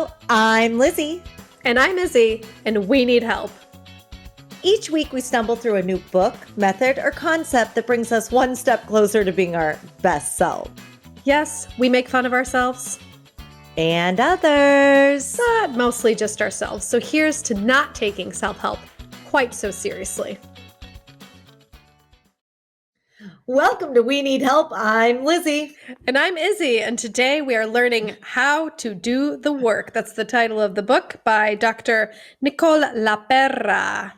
Hello, I'm Lizzie. And I'm Izzy, and we need help. Each week we stumble through a new book, method, or concept that brings us one step closer to being our best self. Yes, we make fun of ourselves. And others. But mostly just ourselves. So here's to not taking self-help quite so seriously. Welcome to We Need Help. I'm Lizzie. And I'm Izzy, and today we are learning how to do the work. That's the title of the book by Dr. Nicole LePera.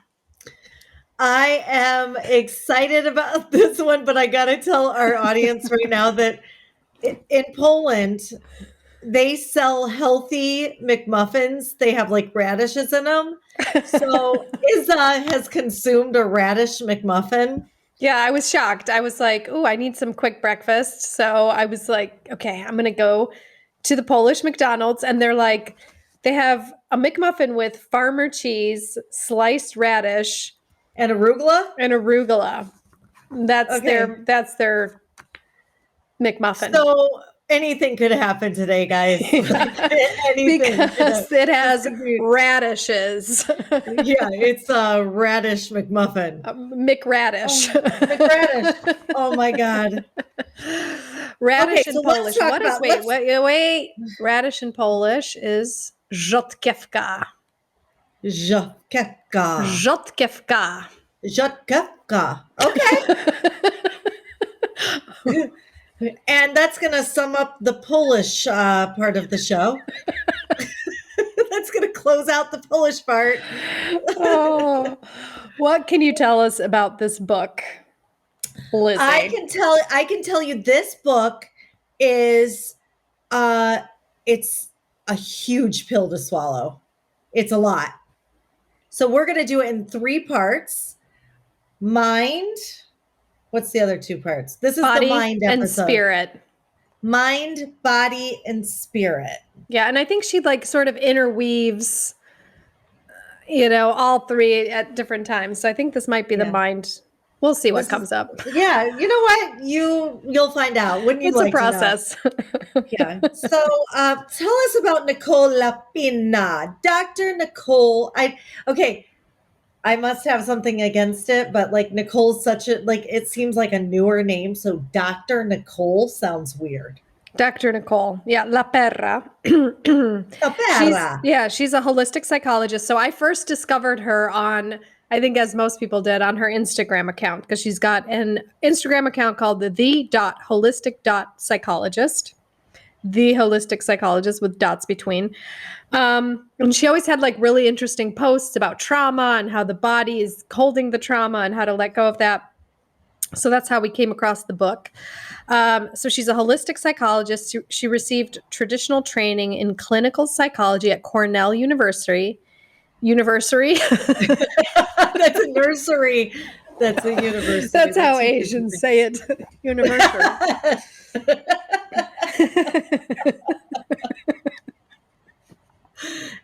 I am excited about this one, but I got to tell our audience right now that in Poland, they sell healthy McMuffins. They have like radishes in them. So Izza has consumed a radish McMuffin. Yeah, I was shocked. I was like, oh, I need some quick breakfast. So I was like, okay, I'm going to go to the Polish McDonald's. And they're like, they have a McMuffin with farmer cheese, sliced radish. And arugula? And arugula. That's their McMuffin. So anything could happen today, guys. Anything. Because it has radishes. Yeah, it's a radish McMuffin. McRadish. McRadish. Oh my God. Radish in Polish. Wait. Radish in Polish is rzodkiewka. Rzodkiewka. Okay. And that's going to sum up the Polish part of the show. That's going to close out the Polish part. Oh, what can you tell us about this book, Lizzie? I can tell you this book is it's a huge pill to swallow. It's a lot. So we're going to do it in 3 parts. Mind. What's the other 2 parts? This is body the mind episode. And spirit. Mind, body, and spirit. Yeah, and I think she like sort of interweaves, all 3 at different times. So I think this might be the mind. We'll see what comes up. Yeah, you know what? You'll find out. Wouldn't you? It's like a process. Yeah. So tell us about Nicole LePera. Dr. Nicole. I must have something against it, but like Nicole's such a it seems like a newer name. So Dr. Nicole sounds weird. Dr. Nicole. Yeah, LePera. She's a holistic psychologist. So I first discovered her on, I think as most people did, on her Instagram account, because she's got an Instagram account called the.holistic.psychologist. The holistic psychologist with dots between. And she always had like really interesting posts about trauma and how the body is holding the trauma and how to let go of that. So that's how we came across the book. So she's a holistic psychologist. She received traditional training in clinical psychology at Cornell University. That's a nursery. That's a university. That's how Asians say it. University.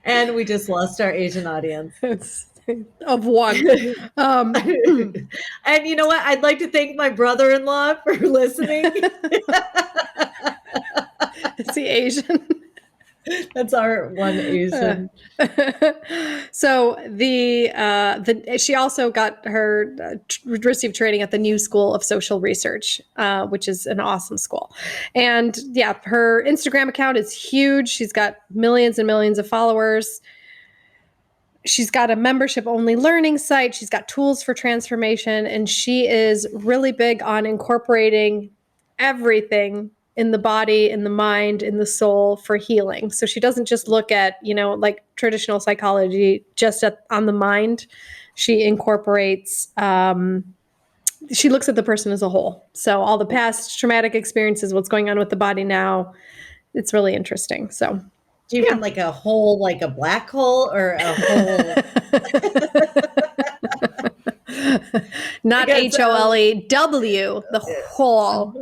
And we just lost our Asian audience. Of one. And you know what? I'd like to thank my brother-in-law for listening. Is he Asian? That's our one Asian. So she also got her received training at the New School of Social Research, which is an awesome school. And yeah, her Instagram account is huge. She's got millions and millions of followers. She's got a membership-only learning site. She's got tools for transformation, and she is really big on incorporating everything in the body, in the mind, in the soul for healing. So she doesn't just look at, like traditional psychology just on the mind. She incorporates, she looks at the person as a whole. So all the past traumatic experiences, what's going on with the body now, it's really interesting. So do you mean like a hole, like a black hole, or a hole? Not HOLEW, the whole.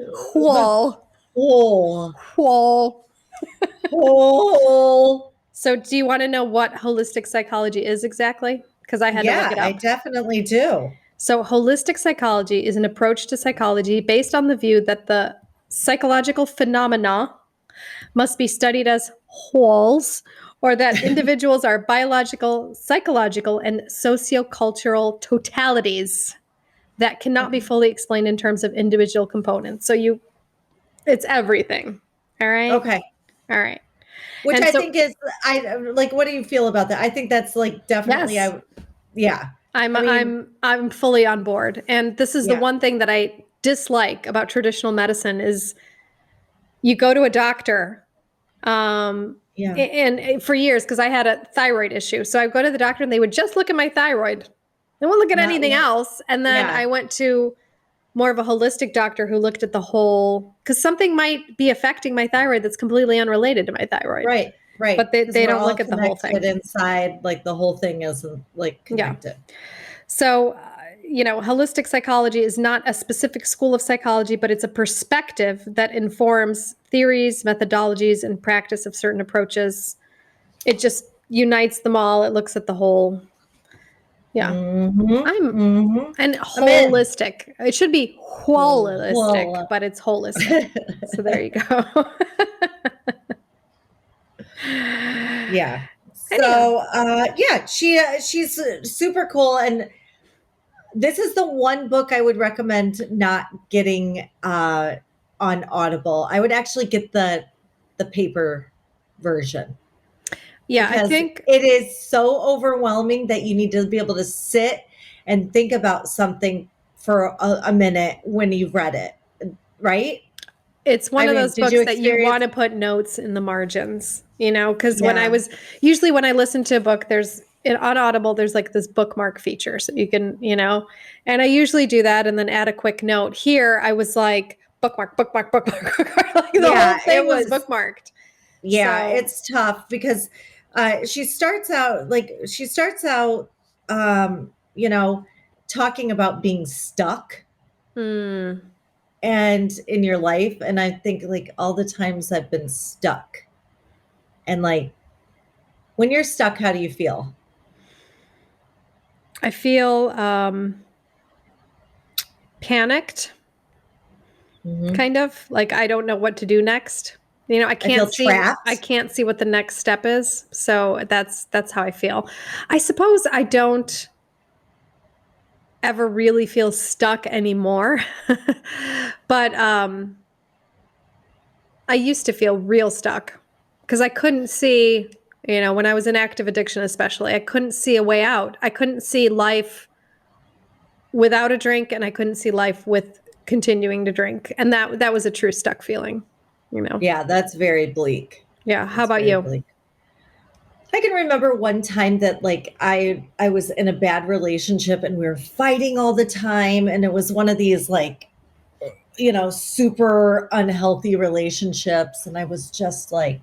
So do you want to know what holistic psychology is exactly? Because I had to look it up. I definitely do. So holistic psychology is an approach to psychology based on the view that the psychological phenomena must be studied as wholes, or that individuals are biological, psychological, and sociocultural totalities that cannot be fully explained in terms of individual components. So it's everything. All right. Okay. All right. Which And I so, think is, I like, what do you feel about that? I think that's like definitely, yes, yeah. I'm I mean, I'm fully on board. And this is the yeah, one thing that I dislike about traditional medicine is you go to a doctor, yeah, and for years, because I had a thyroid issue. So I go to the doctor and they would just look at my thyroid. They won't look at not, anything else. And then yeah, I went to more of a holistic doctor who looked at the whole, because something might be affecting my thyroid that's completely unrelated to my thyroid. right, But right. Because they we're don't all look at the whole connected thing. inside, like the whole thing is like Yeah. connected. So, holistic psychology is not a specific school of psychology, but it's a perspective that informs theories, methodologies, and practice of certain approaches. It just unites them all. It looks at the whole. Yeah. Mm-hmm. I'm Mm-hmm. and I'm in. holistic. It should be holistic, Well, but it's holistic. So there you go. yeah. Anyhow, So, yeah, she's super cool, and this is the one book I would recommend not getting on Audible. I would actually get the paper version yeah, I because think it is so overwhelming that you need to be able to sit and think about something for a minute when you've read it, right? it's one I of mean, those did you books that you want experience? to put notes in the margins, because Yeah, usually when I listen to a book, on Audible, there's like this bookmark feature. So you can, and I usually do that and then add a quick note. Here, I was like, bookmark, bookmark, bookmark, bookmark. Like the whole yeah, it thing was was. bookmarked. Yeah, So, it's tough because she starts out talking about being stuck hmm. and in your life, and I think like all the times I've been stuck. And like when you're stuck, how do you feel? I feel panicked, Hmm. kind of like I don't know what to do next. I I can't feel see I trapped. can't see what the next step is. So that's how I feel. I suppose I don't ever really feel stuck anymore. But I used to feel real stuck because I couldn't see, when I was in active addiction especially, I couldn't see a way out. I couldn't see life without a drink, and I couldn't see life with continuing to drink. And that was a true stuck feeling. Yeah, that's very bleak. Yeah. How That's about very you? bleak. I can remember one time that like I was in a bad relationship and we were fighting all the time, and it was one of these like super unhealthy relationships, and I was just like,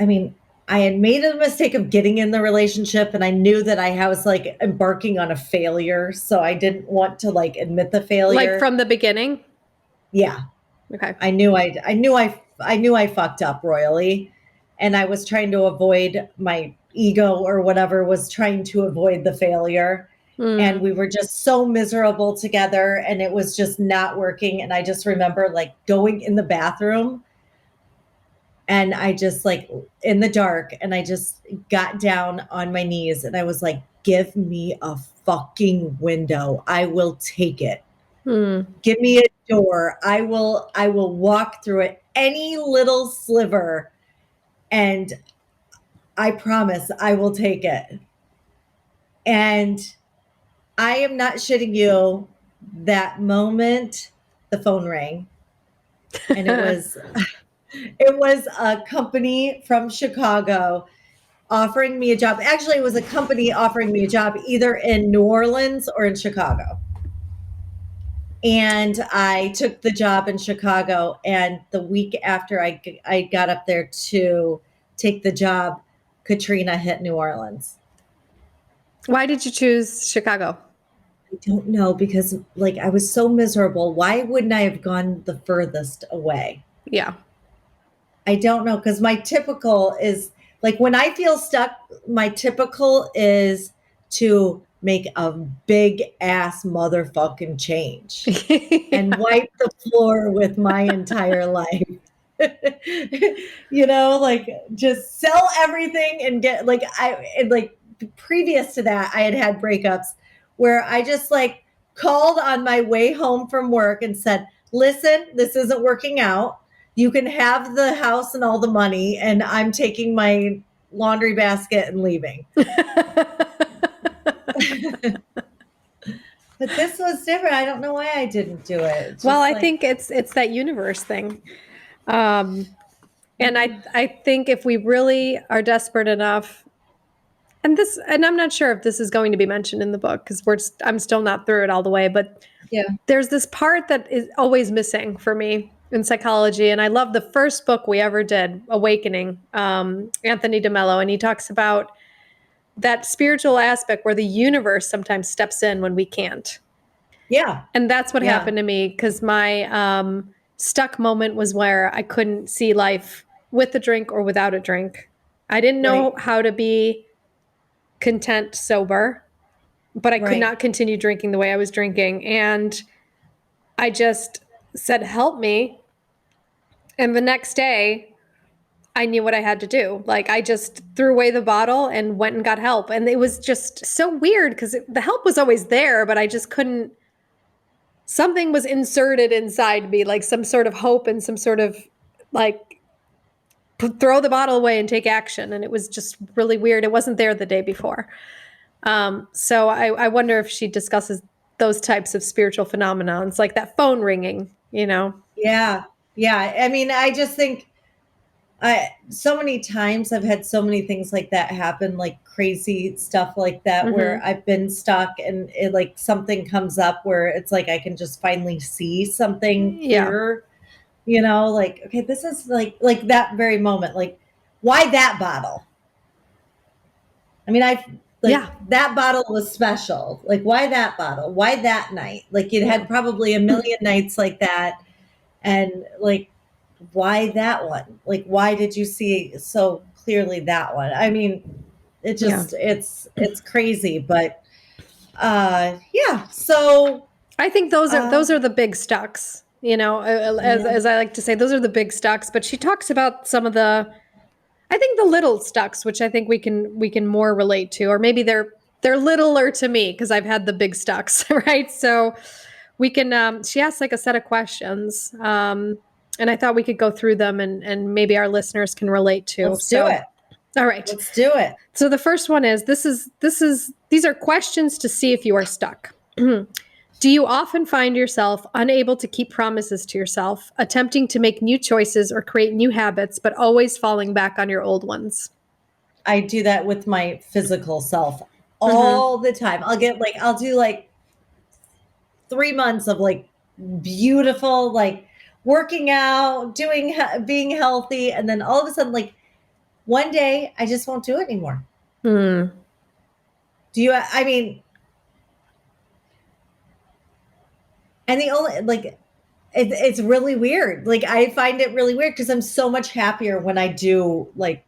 I mean, I had made a mistake of getting in the relationship, and I knew that I was like embarking on a failure, so I didn't want to like admit the Like failure. from the beginning? Yeah, Okay. I knew I fucked up royally, and I was trying to avoid my ego or whatever was trying to avoid the failure. And Mm. we were just so miserable together, and it was just not working. And I just remember like going in the bathroom, and I just like in the dark, and I just got down on my knees, and I was like, give me a fucking window. I will take it. Mm. Give me a door. I will walk through it, any little sliver, and I promise I will take it. And I am not shitting you. That moment the phone rang, and it was a company from Chicago offering me a job. Actually, it was a company offering me a job either in New Orleans or in Chicago. And I took the job in Chicago. And the week after I got up there to take the job, Katrina hit New Orleans. Why did you choose Chicago? I don't know because, like, I was so miserable. Why wouldn't I have gone the furthest away? Yeah. I don't know because my typical is like when I feel stuck, my typical is to make a big ass motherfucking change and Yeah. wipe the floor with my entire life. Like just sell everything and get previous to that, I had breakups where I just like called on my way home from work and said, listen, this isn't working out. You can have the house and all the money, and I'm taking my laundry basket and leaving. But this was different. I don't know why I didn't do it. Well, I think it's that universe thing. And I think if we really are desperate enough, and I'm not sure if this is going to be mentioned in the book because I'm still not through it all the way, but yeah, there's this part that is always missing for me in psychology. And I love the first book we ever did, Awakening, Anthony DeMello, and he talks about that spiritual aspect where the universe sometimes steps in when we can't. yeah. And that's what happened to me because my stuck moment was where I couldn't see life with a drink or without a drink. I didn't know how to be content sober, but I could not continue drinking the way I was drinking. And I just said, help me. And the next day, I knew what I had to do. Like, I just threw away the bottle and went and got help. And it was just so weird because the help was always there, but I just couldn't. Something was inserted inside me, like some sort of hope and some sort of like throw the bottle away and take action. And it was just really weird. It wasn't there the day before. So I wonder if she discusses those types of spiritual phenomena. It's like that phone ringing, Yeah. Yeah. I mean, I just think so many times I've had so many things like that happen, like crazy stuff like that, where I've been stuck and it like something comes up where it's like I can just finally see something clearer. Like, okay, this is like that very moment. Like, why that bottle? I mean, that bottle was special. Like, why that bottle? Why that night? Like, it had probably a million nights like that. And like, why that one? Like, why did you see so clearly that one? I mean, it just, it's crazy, but, yeah. So I think those are the big stucks, as I like to say, those are the big stucks, but she talks about some of I think the little stucks, which I think we can more relate to, or maybe they're littler to me because I've had the big stucks, right? So we can, she asked like a set of questions, and I thought we could go through them and maybe our listeners can relate to. Let's do it. All right. Let's do it. So the first one is, these are questions to see if you are stuck. Do you often find yourself unable to keep promises to yourself, attempting to make new choices or create new habits, but always falling back on your old ones? I do that with my physical self all the time. I'll do like 3 months of like beautiful, like working out, being healthy. And then all of a sudden, like one day I just won't do it anymore. Do you, I mean, and the only, like, it's really weird. Like, I find it really weird because I'm so much happier when I do like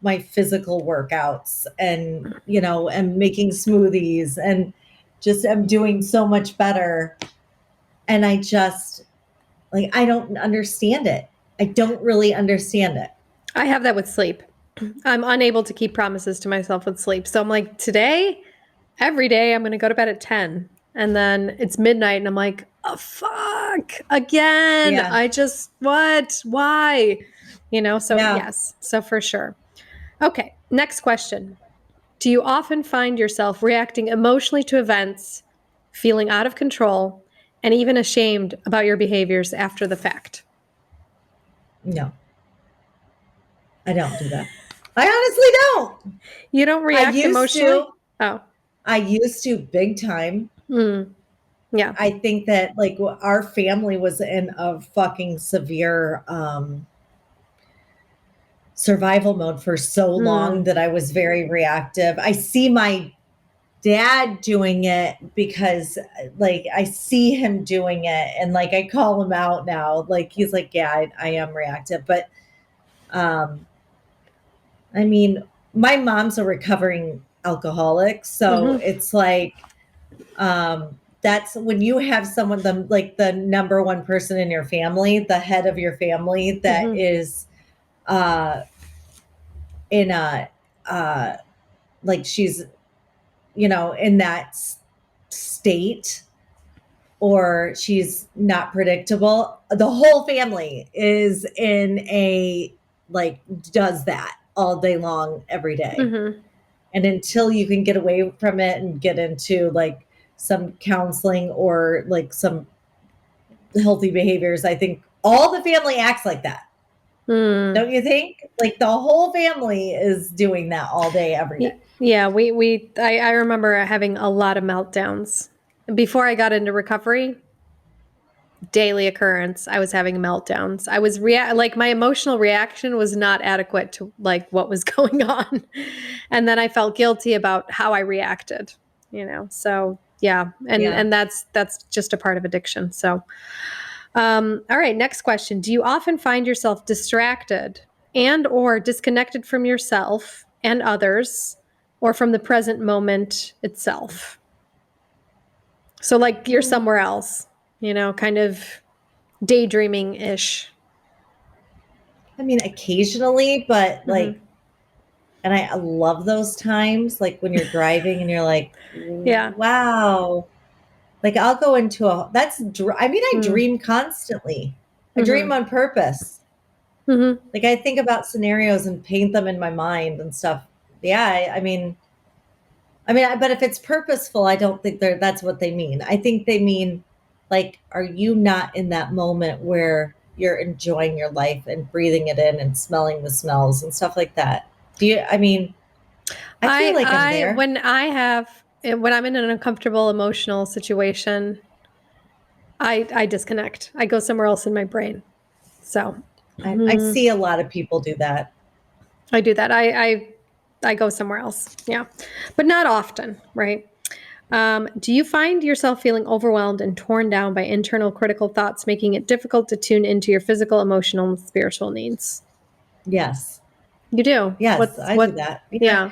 my physical workouts and, am making smoothies and just am doing so much better. And I just, like, I don't understand it. I don't really understand it. I have that with sleep. I'm unable to keep promises to myself with sleep. So I'm like, today, every day, I'm going to go to bed at 10. And then it's midnight and I'm like, oh, fuck, again. Yeah. I just, what? Why? So yes. So for sure. Okay. Next question. Do you often find yourself reacting emotionally to events, feeling out of control, and even ashamed about your behaviors after the fact? No, I don't do that. I honestly don't. You don't react emotionally? I used to big time. Yeah. I think that like our family was in a fucking severe survival mode for so long that I was very reactive. I see my dad doing it because like I see him doing it and like I call him out now. Like he's like, yeah, I am reactive. But I mean, my mom's a recovering alcoholic. So it's like that's when you have someone, the number one person in your family, the head of your family, that is uh in a like she's, in that state, or she's not predictable. The whole family is in a, like, does that all day long, every day. And until you can get away from it and get into like some counseling or like some healthy behaviors, I think all the family acts like that. Don't you think? Like the whole family is doing that all day, every day. Yeah, I remember having a lot of meltdowns. Before I got into recovery, daily occurrence, I was having meltdowns. I was like my emotional reaction was not adequate to like what was going on. And then I felt guilty about how I reacted, So, yeah. And that's just a part of addiction. So, all right, next question. Do you often find yourself distracted and or disconnected from yourself and others or from the present moment itself? So like you're somewhere else, kind of daydreaming-ish. I mean, occasionally, but like, and I love those times, like when you're driving and you're like, Yeah. wow. Like I'll go into I dream constantly. I dream on purpose. Like I think about scenarios and paint them in my mind and stuff. Yeah, but if it's purposeful, I don't think that's what they mean. I think they mean, like, are you not in that moment where you're enjoying your life and breathing it in and smelling the smells and stuff like that? I feel like I'm there. When I'm in an uncomfortable emotional situation, I disconnect. I go somewhere else in my brain. So I see a lot of people do that. I do that. I go somewhere else. Yeah. But not often, right? Do you find yourself feeling overwhelmed and torn down by internal critical thoughts, making it difficult to tune into your physical, emotional, and spiritual needs? Yes. You do? Yes, I do that. Yeah.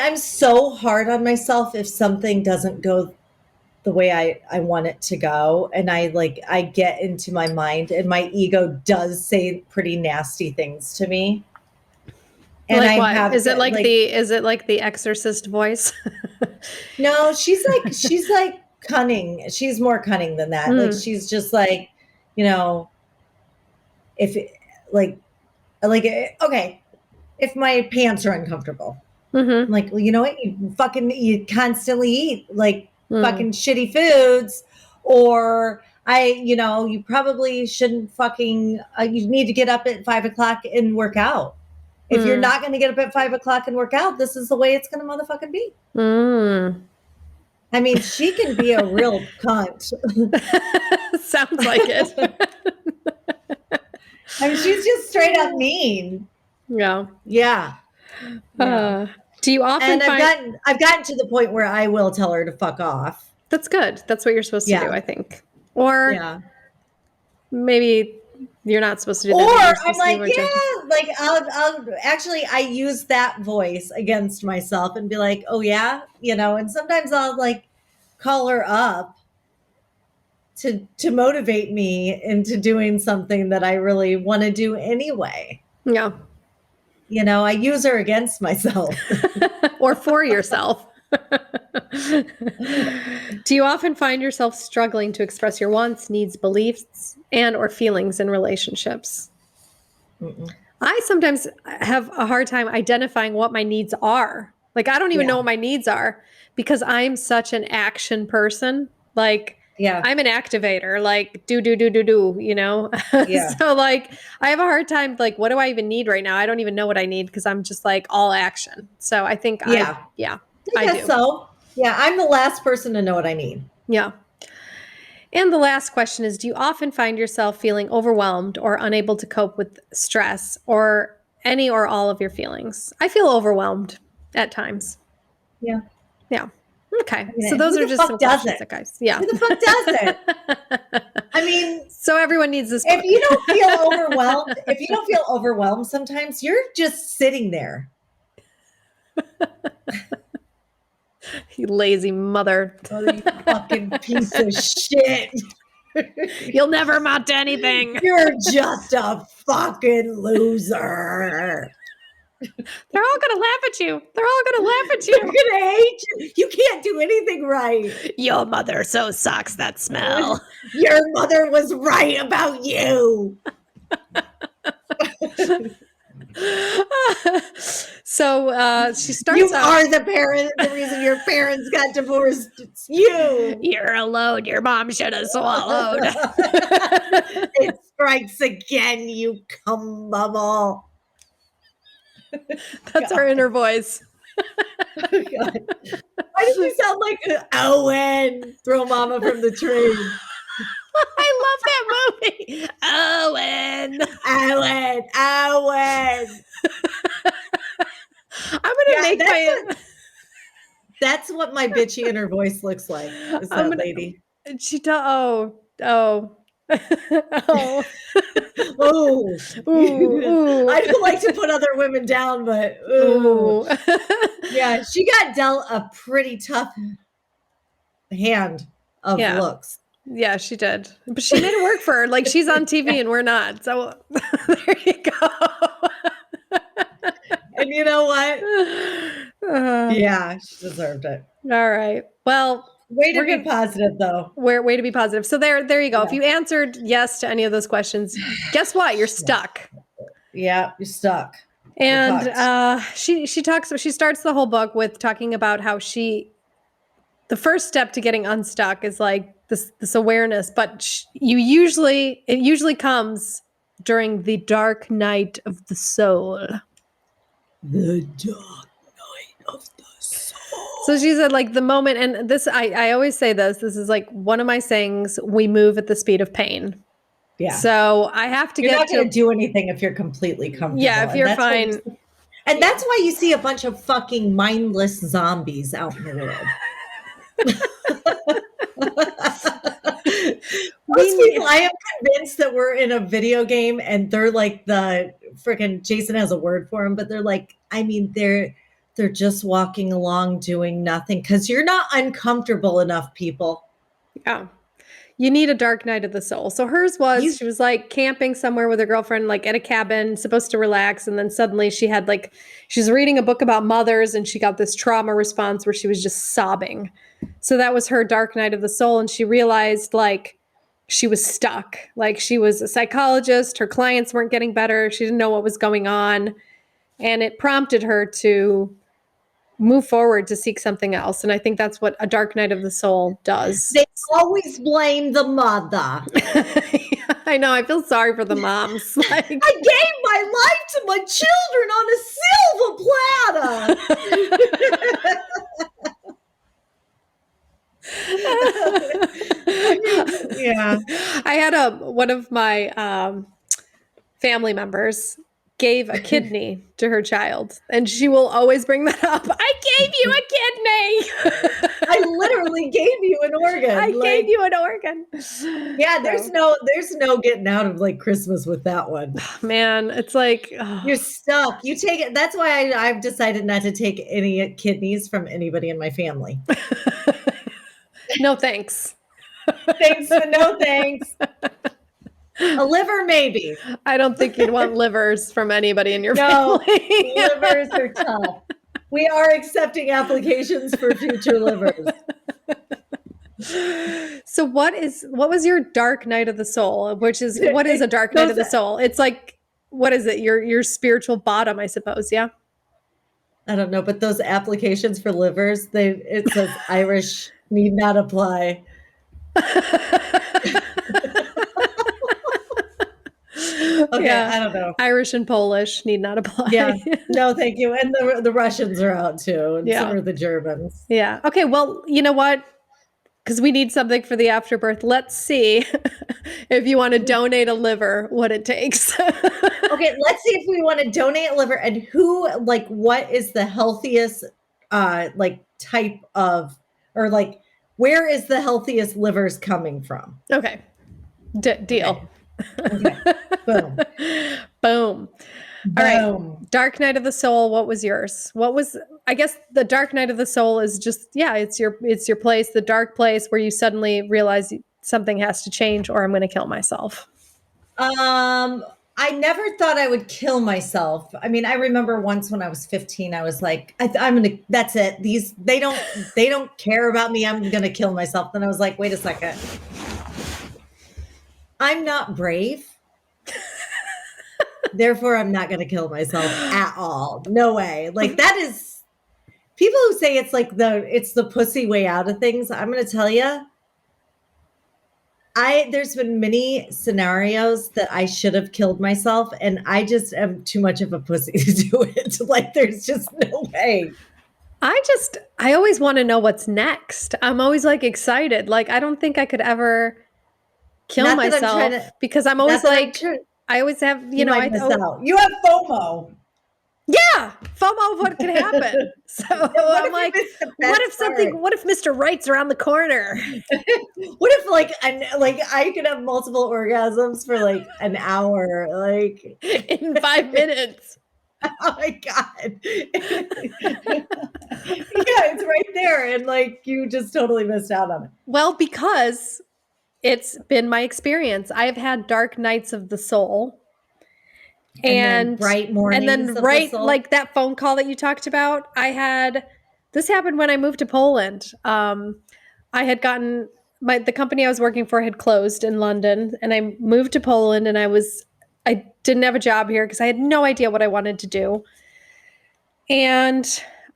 I'm so hard on myself if something doesn't go the way I want it to go. And I get into my mind and my ego does say pretty nasty things to me. And like I what? have Is it like like, is it like the exorcist voice? no, she's like cunning. She's more cunning than that. Like she's just like, if okay, if my pants are uncomfortable, I'm like, well, you know what? You constantly eat like fucking shitty foods, or you probably shouldn't fucking, you need to get up at 5 o'clock and work out. If you're not going to get up at 5 o'clock and work out, this is the way it's going to motherfucking be. I mean, she can be a real cunt. Sounds like it. I mean, she's just straight up mean. Yeah. Yeah. Do you often I've gotten to the point where I will tell her to fuck off. That's good. That's what you're supposed to do, I think. Or maybe you're not supposed to do that. Or I'm like, like I'll actually, I use that voice against myself and be like, oh yeah, and sometimes I'll like call her up to motivate me into doing something that I really want to do anyway. Yeah. I use her against myself. Or for yourself. Do you often find yourself struggling to express your wants, needs, beliefs, and or feelings in relationships? I sometimes have a hard time identifying what my needs are. Like, I don't even know what my needs are because I'm such an action person. Like, I'm an activator, like do, So like, I have a hard time. Like, what do I even need right now? I don't even know what I need because I'm just like all action. So I think I do. So yeah, I'm the last person to know what I need. Yeah. And the last question is, do you often find yourself feeling overwhelmed or unable to cope with stress or any or all of your feelings? I feel overwhelmed at times. Yeah. Yeah. Okay. So those are just some questions, guys. Yeah. Who the fuck does it? I mean, So everyone needs this book. if you don't feel overwhelmed sometimes, you're just sitting there. You lazy mother. Oh, you fucking piece of shit. You'll never amount to anything. You're just a fucking loser. They're all going to laugh at you. They're all going to laugh at They're you. gonna hate you. You can't do anything right. Your mother so sucks, that smell. Your mother was right about you. So she starts You out. are the reason your parents got divorced. It's you. You're alone. Your mom should have swallowed. It strikes again, you cum bubble. That's our inner voice. God. Why does he sound like Owen? Throw mama from the tree. I love that movie. Owen. I'm gonna make that's what my bitchy inner voice looks like. Is that lady? She does. Oh. Oh. Ooh. I don't like to put other women down, but ooh. Yeah, she got dealt a pretty tough hand of looks. Yeah, she did. But she made it work for her. Like, she's on TV and we're not. So there you go. And you know what? Yeah, she deserved it. All right. Well, way to be positive, though. Way to be positive. So there you go. Yeah. If you answered yes to any of those questions, guess what? You're stuck. Yeah, you're stuck. And she starts the whole book with talking about how the first step to getting unstuck is like this awareness, but it usually comes during the dark night of the soul. The dark night of the soul. So she said, like, the moment, and this, I always say this is like one of my sayings, we move at the speed of pain. Yeah. So I have to you're not going to do anything if you're completely comfortable. Yeah, if you're fine. And that's why you see a bunch of fucking mindless zombies out in the world. Most people, I am convinced that we're in a video game and they're like the freaking, Jason has a word for them, but they're like, I mean, they're just walking along doing nothing because you're not uncomfortable enough, people. Yeah. You need a dark night of the soul. So hers was, she was like camping somewhere with her girlfriend, like at a cabin, supposed to relax. And then suddenly she was reading a book about mothers and she got this trauma response where she was just sobbing. So that was her dark night of the soul. And she realized like she was stuck. Like she was a psychologist. Her clients weren't getting better. She didn't know what was going on. And it prompted her to move forward to seek something else. And I think that's what a dark night of the soul does. They always blame the mother. I know. I feel sorry for the moms. Like, I gave my life to my children on a silver platter. Yeah. I had one of my family members gave a kidney to her child, and she will always bring that up. I gave you a kidney. I literally gave you an organ. I gave you an organ. Yeah, there's no getting out of like Christmas with that one. Man, it's like you're stuck. You take it. That's why I've decided not to take any kidneys from anybody in my family. No thanks. Thanks, but no thanks. A liver, maybe. I don't think you'd want livers from anybody in your family. Livers are tough. We are accepting applications for future livers. So what was your dark night of the soul? What is a dark night of the soul? It's like, what is it? Your spiritual bottom, I suppose. Yeah. I don't know, but those applications for livers, it says Irish need not apply. Okay, yeah. I don't know. Irish and Polish need not apply. Yeah, no, thank you. And the Russians are out too, and so are the Germans. Yeah. Okay. Well, you know what? Because we need something for the afterbirth. Let's see if you want to donate a liver, what it takes. Okay, let's see if we want to donate a liver and what is the healthiest, type of, or like, where is the healthiest livers coming from? Okay. Deal. Okay. Boom. Boom. All right. Boom. Dark Night of the Soul. What was yours? I guess the Dark Night of the Soul is just, yeah, it's your place, the dark place where you suddenly realize something has to change or I'm going to kill myself. I never thought I would kill myself. I mean, I remember once when I was 15, I was like, that's it. They don't care about me. I'm going to kill myself. Then I was like, wait a second. I'm not brave. Therefore, I'm not going to kill myself at all. No way. Like that is people who say it's like it's the pussy way out of things. I'm going to tell you, there's been many scenarios that I should have killed myself, and I just am too much of a pussy to do it. Like there's just no way. I always want to know what's next. I'm always like excited. Like I don't think I could ever kill myself because I'm always like, I always have, you know, you have FOMO. Yeah, FOMO of what could happen. So I'm like, what if Mr. Right's around the corner? What if I could have multiple orgasms for like an hour, like in 5 minutes? Oh my God. Yeah, it's right there. And like, you just totally missed out on it. Well, because it's been my experience. I've had dark nights of the soul. And bright mornings. And then like that phone call that you talked about, this happened when I moved to Poland. I had gotten the company I was working for had closed in London, and I moved to Poland, and I didn't have a job here because I had no idea what I wanted to do. And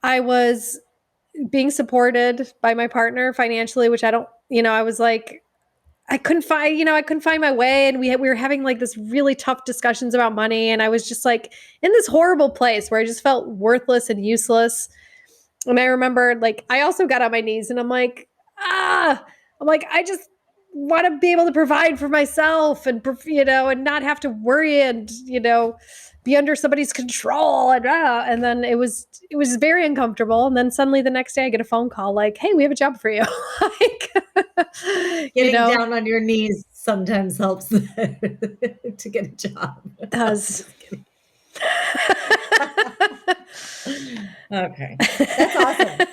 I was being supported by my partner financially, which I was like, I couldn't find my way. And we were having like this really tough discussions about money. And I was just like in this horrible place where I just felt worthless and useless. And I remember like, I also got on my knees and I'm like, I just want to be able to provide for myself and, and not have to worry and, be under somebody's control. And then it was very uncomfortable. And then suddenly the next day I get a phone call like, hey, we have a job for you. Getting down on your knees sometimes helps to get a job. It does. Okay. That's awesome.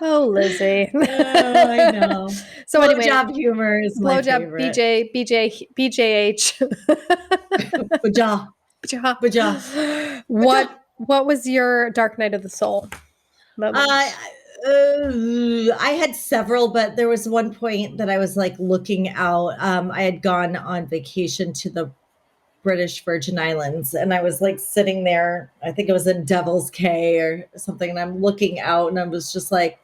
Oh, Lizzie. Oh, I know. So anyway, blowjob humor is my favorite. BJH. Baja. What was your dark night of the soul? I had several, but there was one point that I was like looking out. I had gone on vacation to the British Virgin Islands, and I was like sitting there. I think it was in Devil's Cay or something, and I'm looking out, and I was just like,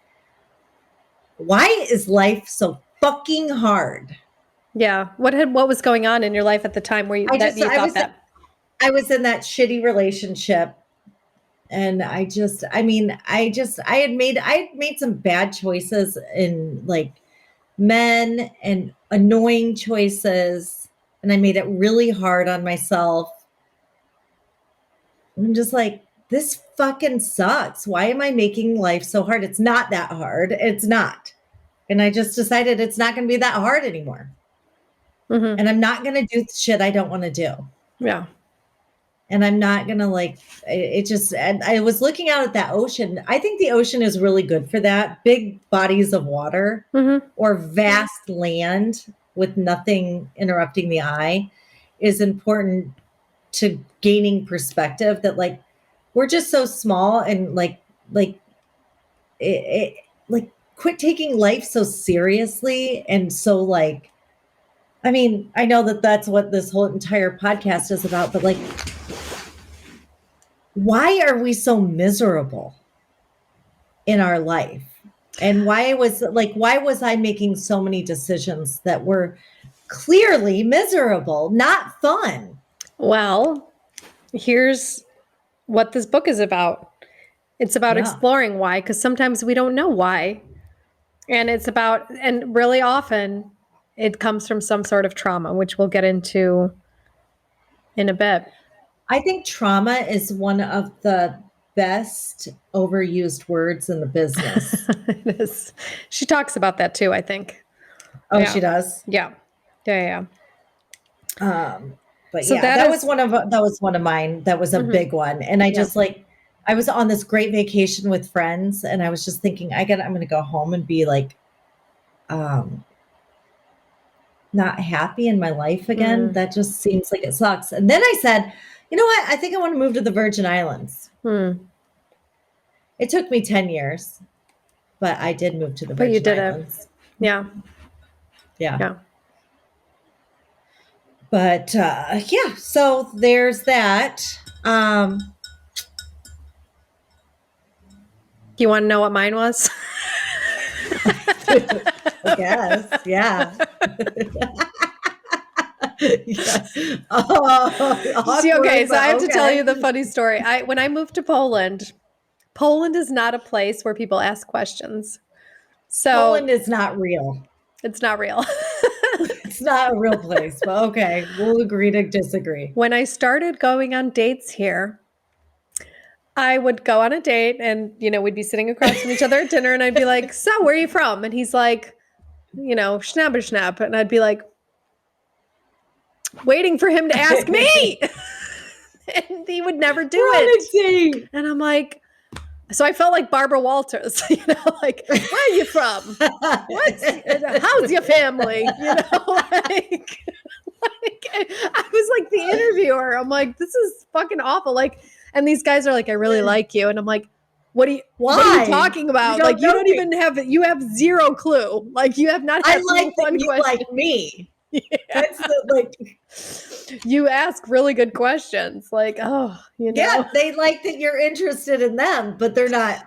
why is life so fucking hard? Yeah. What was going on in your life at the time where I was in that shitty relationship, and I had made some bad choices in like men and annoying choices, and I made it really hard on myself. I'm just like, this fucking sucks. Why am I making life so hard? It's not that hard. It's not. And I just decided it's not going to be that hard anymore. Mm-hmm. And I'm not going to do shit I don't want to do. Yeah. And I'm not going to and I was looking out at that ocean. I think the ocean is really good for that. Big bodies of water or vast land with nothing interrupting the eye is important to gaining perspective that like, we're just so small and quit taking life so seriously. And so like, I mean, I know that that's what this whole entire podcast is about, but like, why are we so miserable in our life? And why was I making so many decisions that were clearly miserable, not fun? Well, here's what this book is about. It's about exploring why, because sometimes we don't know why. And and really often it comes from some sort of trauma, which we'll get into in a bit. I think trauma is one of the best overused words in the business. It is. She talks about that too, I think. Oh, Yeah. she does. Yeah. Yeah. But So yeah, that is, that was one of mine. That was a big one. And I Yeah. just I was on this great vacation with friends and I was just thinking, I'm going to go home and be like, not happy in my life again. That just seems like it sucks. And then I said, you know what? I think I want to move to the Virgin Islands. It took me 10 years, but I did move to the but you Virgin did it. Islands. Yeah. Yeah. Yeah. But yeah, so there's that. You want to know what mine was? I guess, yeah. Yeah. Oh, See, okay, awkward, so I but have to tell okay. you the funny story. When I moved to Poland, Poland is not a place where people ask questions. So Poland is not real. it's not real. It's not a real place, but okay, we'll agree to disagree. When I started going on dates here, I would go on a date and, we'd be sitting across from each other at dinner and I'd be like, so where are you from? And he's like, schnabber schnapp. And I'd be like, waiting for him to ask me. And he would never do it. And I'm like, so I felt like Barbara Walters, like, where are you from? How's your family? I was like the interviewer. I'm like, this is fucking awful. Like, and these guys are like, I really like you. And I'm like, what are you talking about? You don't even have, you have zero clue. Like you have not had I like one that you question. like me. Yeah. That's you ask really good questions. Like, yeah, they like that you're interested in them, but they're not,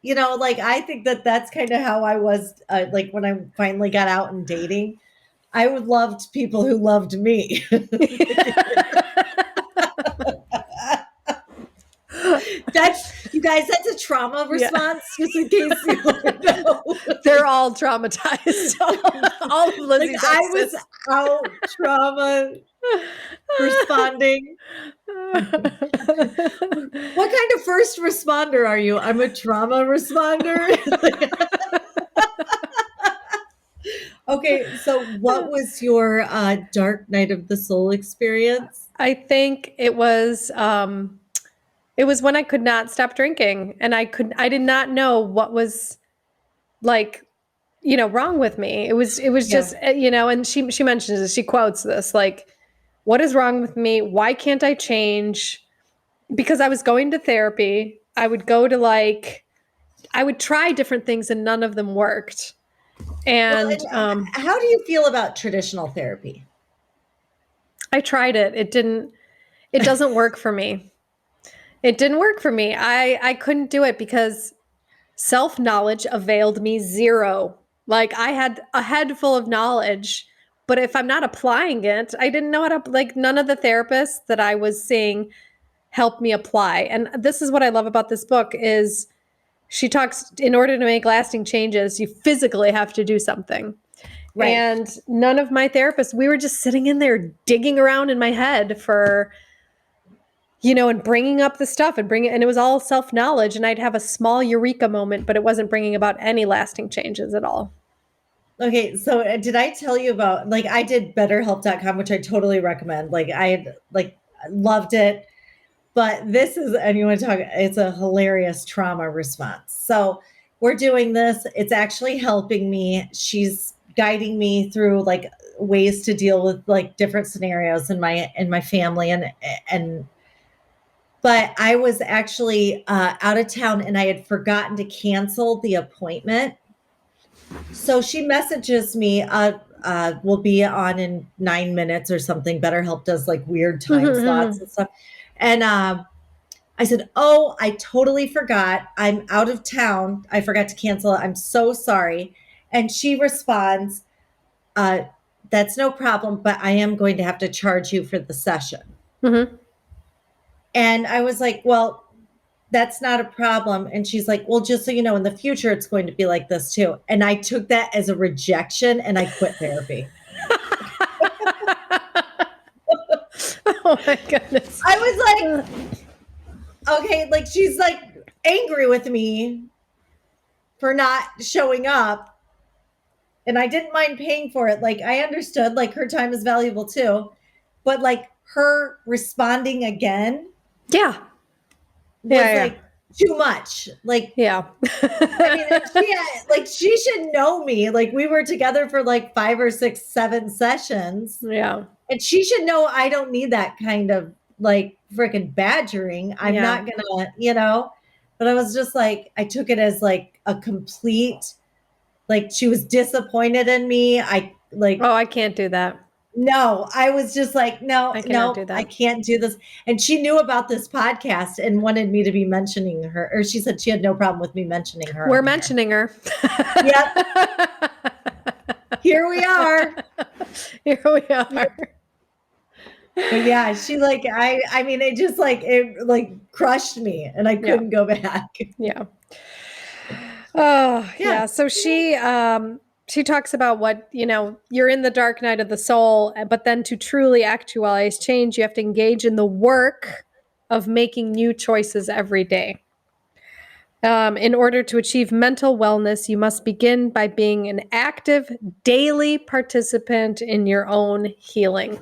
I think that that's kind of how I was, like when I finally got out and dating, I would loved people who loved me. You guys, that's a trauma response, just in case you know. They're all traumatized. All of Lizzie's I was out trauma responding. What kind of first responder are you? I'm a trauma responder. Okay, so what was your dark night of the soul experience? I think it was when I could not stop drinking and I did not know what was like, wrong with me. It was just, and she mentions this, she quotes this, like, what is wrong with me? Why can't I change? Because I was going to therapy. I would go to I would try different things and none of them worked. And how do you feel about traditional therapy? I tried it. It doesn't work for me. It didn't work for me. I couldn't do it because self-knowledge availed me zero. Like I had a head full of knowledge, but if I'm not applying it, I didn't know how to, none of the therapists that I was seeing helped me apply. And this is what I love about this book is she talks, in order to make lasting changes, you physically have to do something. Right. And none of my therapists, we were just sitting in there digging around in my head for, and bringing up the stuff and it was all self-knowledge. And I'd have a small eureka moment, but it wasn't bringing about any lasting changes at all. Okay. So did I tell you about, I did betterhelp.com, which I totally recommend. I loved it. But this is, and you want to talk, it's a hilarious trauma response. So we're doing this. It's actually helping me. She's guiding me through ways to deal with different scenarios in my family. But I was actually out of town and I had forgotten to cancel the appointment. So she messages me, we'll be on in 9 minutes or something. BetterHelp does weird time slots and stuff. And I said, oh, I totally forgot. I'm out of town. I forgot to cancel it. I'm so sorry. And she responds, that's no problem, but I am going to have to charge you for the session. And I was like, well, that's not a problem. And she's like, well, just so you know, in the future, it's going to be like this too. And I took that as a rejection and I quit therapy. Oh my goodness. I was like, okay, she's angry with me for not showing up. and I didn't mind paying for it. Like, I understood, like, her time is valuable too, but like her responding again Yeah. was like too much. Like, Yeah. I mean, she should know me. Like, we were together for like 5 or 6, 7 sessions. Yeah. And she should know I don't need that kind of like freaking badgering. I'm not gonna, but I was just like, I took it as like a complete, like, she was disappointed in me. Oh, I can't do that. No, I was just like, no, I cannot do no, that. I can't do this. And she knew about this podcast and wanted me to be mentioning her, or she said she had no problem with me mentioning her. We're mentioning her. Yep. Here we are. Here we are. But yeah, she like, I mean, it like crushed me and I couldn't go back. Yeah. Oh, yeah. So she talks about what, you're in the dark night of the soul, but then to truly actualize change, you have to engage in the work of making new choices every day. In order to achieve mental wellness, you must begin by being an active daily participant in your own healing.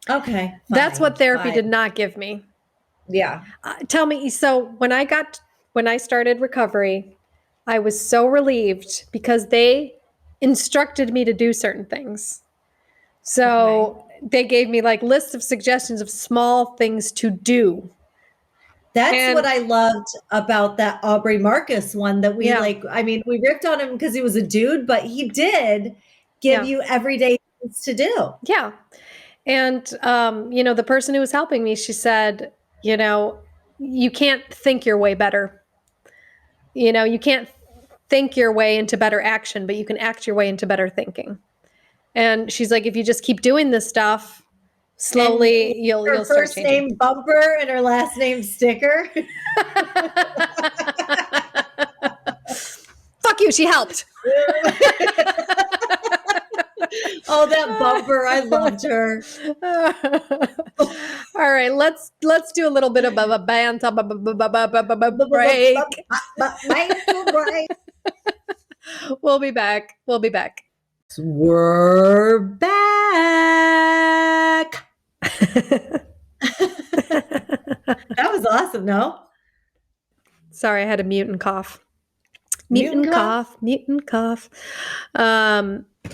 Okay. That's what therapy did not give me. Yeah. Tell me, so when I started recovery, I was so relieved because they instructed me to do certain things. So they gave me like lists of suggestions of small things to do. That's what I loved about that Aubrey Marcus one that we we ripped on him because he was a dude, but he did give you everyday things to do. Yeah. And, the person who was helping me, she said, you can't think your way better. You can't think your way into better action, but you can act your way into better thinking. And she's like, if you just keep doing this stuff, slowly and you'll her start first changing. name Bumper and her last name Sticker. Fuck you, she helped. Oh, that Bumper, I loved her. All right, let's do a little bit of a banter break. We'll be back. We're back. That was awesome, no? Sorry, I had a mutant cough. Mutant cough.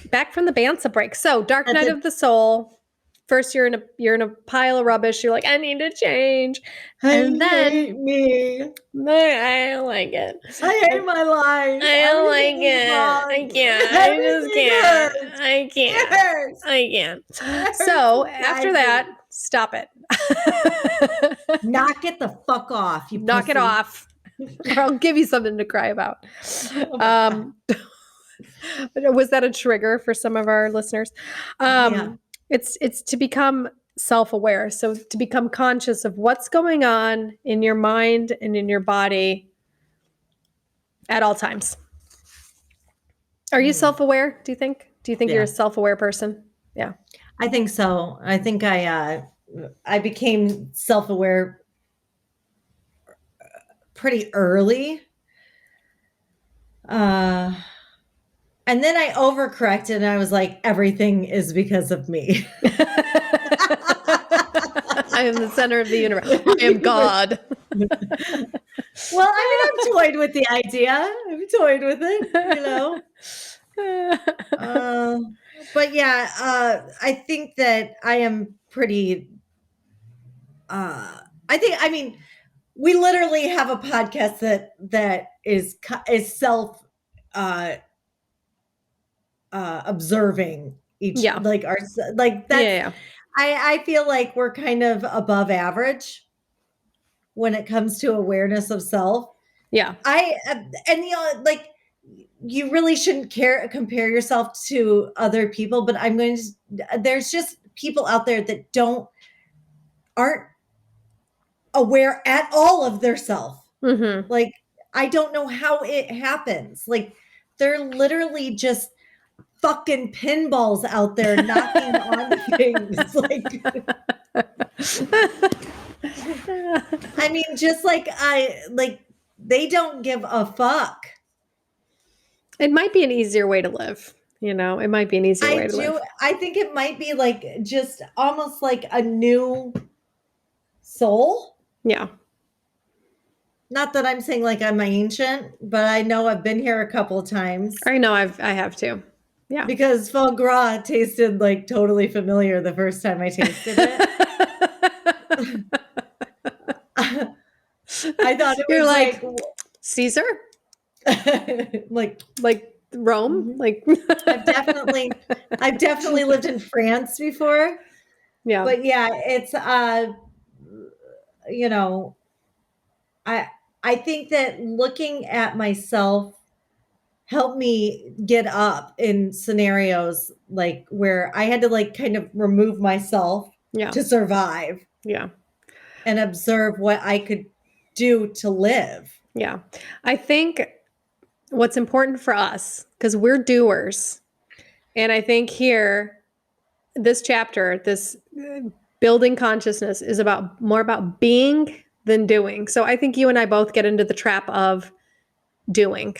Back from the Bansa break. So, Dark Night of the Soul. First, you're in a pile of rubbish. You're like, I need to change. And then hate me. I don't like it. I hate my life. I don't like it. I can't. I just can't. I can't. I can't. So after that, stop it. Knock it the fuck off. You knock it off. Or I'll give you something to cry about. Was that a trigger for some of our listeners? It's to become self-aware. So to become conscious of what's going on in your mind and in your body at all times. Are you self-aware, do you think? Do you think you're a self-aware person? Yeah. I think so. I think I became self-aware pretty early. And then I overcorrected and I was like, everything is because of me. I am the center of the universe. I am God. Well, I mean, I've toyed with the idea. I've toyed with it, but yeah, I think that I am pretty, we literally have a podcast that is self, observing each, like our, like that's, I feel like we're kind of above average when it comes to awareness of self. Yeah. Like, you really shouldn't compare yourself to other people, but there's just people out there that aren't aware at all of their self. Mm-hmm. Like, I don't know how it happens. Like, they're literally just fucking pinballs out there knocking on things. Like, I mean, just like they don't give a fuck. It might be an easier way to live. It might be an easier way to live. I think it might be like just almost like a new soul. Yeah. Not that I'm saying like I'm ancient, but I know I've been here a couple of times. I know I have too. Yeah. Because foie gras tasted like totally familiar the first time I tasted it. I thought it You're was like Caesar? like Rome? I've definitely lived in France before. Yeah. But yeah, it's you know, I think that looking at myself helped me get up in scenarios like where I had to like kind of remove myself Yeah. to survive. Yeah. And observe what I could do to live. Yeah. I think what's important for us, because we're doers, and I think here, this chapter, this building consciousness is more about being than doing. So I think you and I both get into the trap of doing.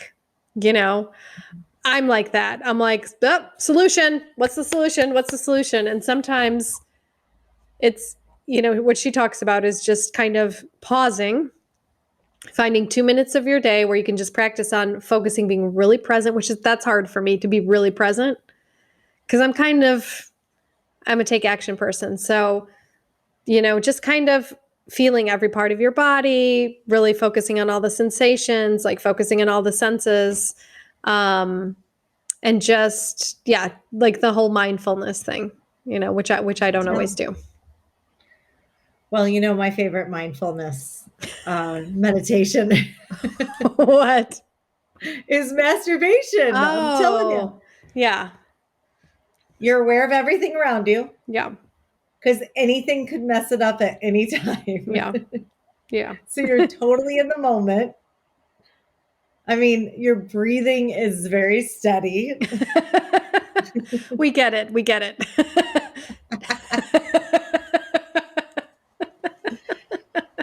I'm like that. I'm like, oh, solution. What's the solution? What's the solution? And sometimes it's, what she talks about is just kind of pausing, finding 2 minutes of your day where you can just practice on focusing, being really present, that's hard for me to be really present because I'm a take action person. So, just kind of feeling every part of your body, really focusing on all the sensations, like focusing on all the senses. And just, yeah, like the whole mindfulness thing, which I don't always do. Well, my favorite mindfulness meditation What? is masturbation. I'm telling you. Yeah. You're aware of everything around you. Yeah. Because anything could mess it up at any time. Yeah. Yeah. So you're totally in the moment. I mean, your breathing is very steady. We get it.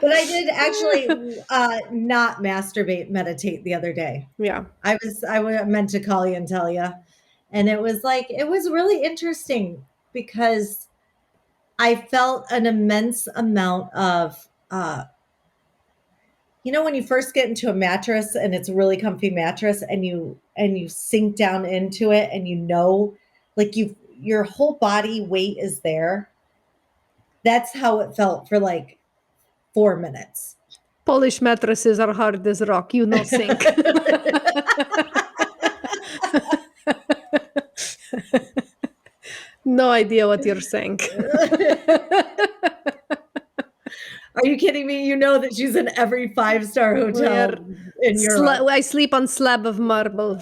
But I did actually not meditate the other day. Yeah. I meant to call you and tell you. And it was really interesting because I felt an immense amount of, when you first get into a mattress and it's a really comfy mattress and you sink down into it and like your whole body weight is there. That's how it felt for like 4 minutes. Polish mattresses are hard as rock. Sink. No idea what you're saying. Are you kidding me? You know that she's in every 5-star hotel in Europe. I sleep on slab of marble.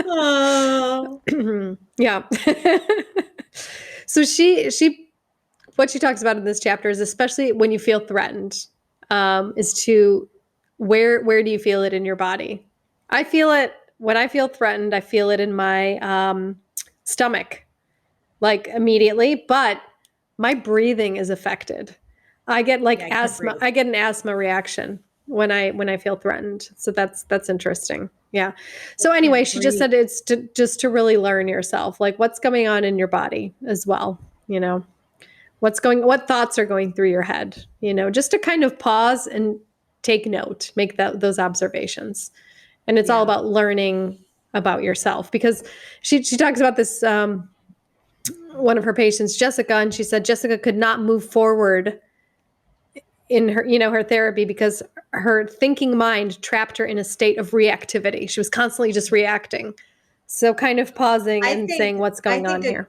Oh. Yeah. So what she talks about in this chapter is, especially when you feel threatened, is to where do you feel it in your body? I feel it when I feel threatened. I feel it in my stomach, like immediately, but my breathing is affected. I get asthma. I get an asthma reaction when I feel threatened. So that's interesting. Yeah. So anyway, she just said it's to really learn yourself, like what's going on in your body as well. What thoughts are going through your head, just to kind of pause and take note, make those observations. And it's all about learning about yourself, because she talks about this, one of her patients, Jessica, and she said Jessica could not move forward in her, her therapy because her thinking mind trapped her in a state of reactivity. She was constantly just reacting. So kind of pausing and saying, what's going on here?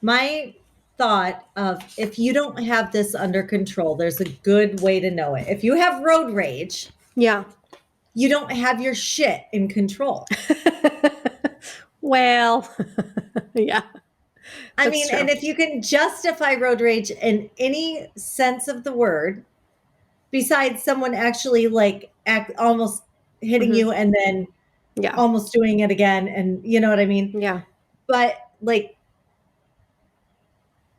My thought of, if you don't have this under control, there's a good way to know it. If you have road rage, you don't have your shit in control. Well, yeah. I mean, and if you can justify road rage in any sense of the word, besides someone actually almost hitting you and then almost doing it again, and you know what I mean? Yeah. But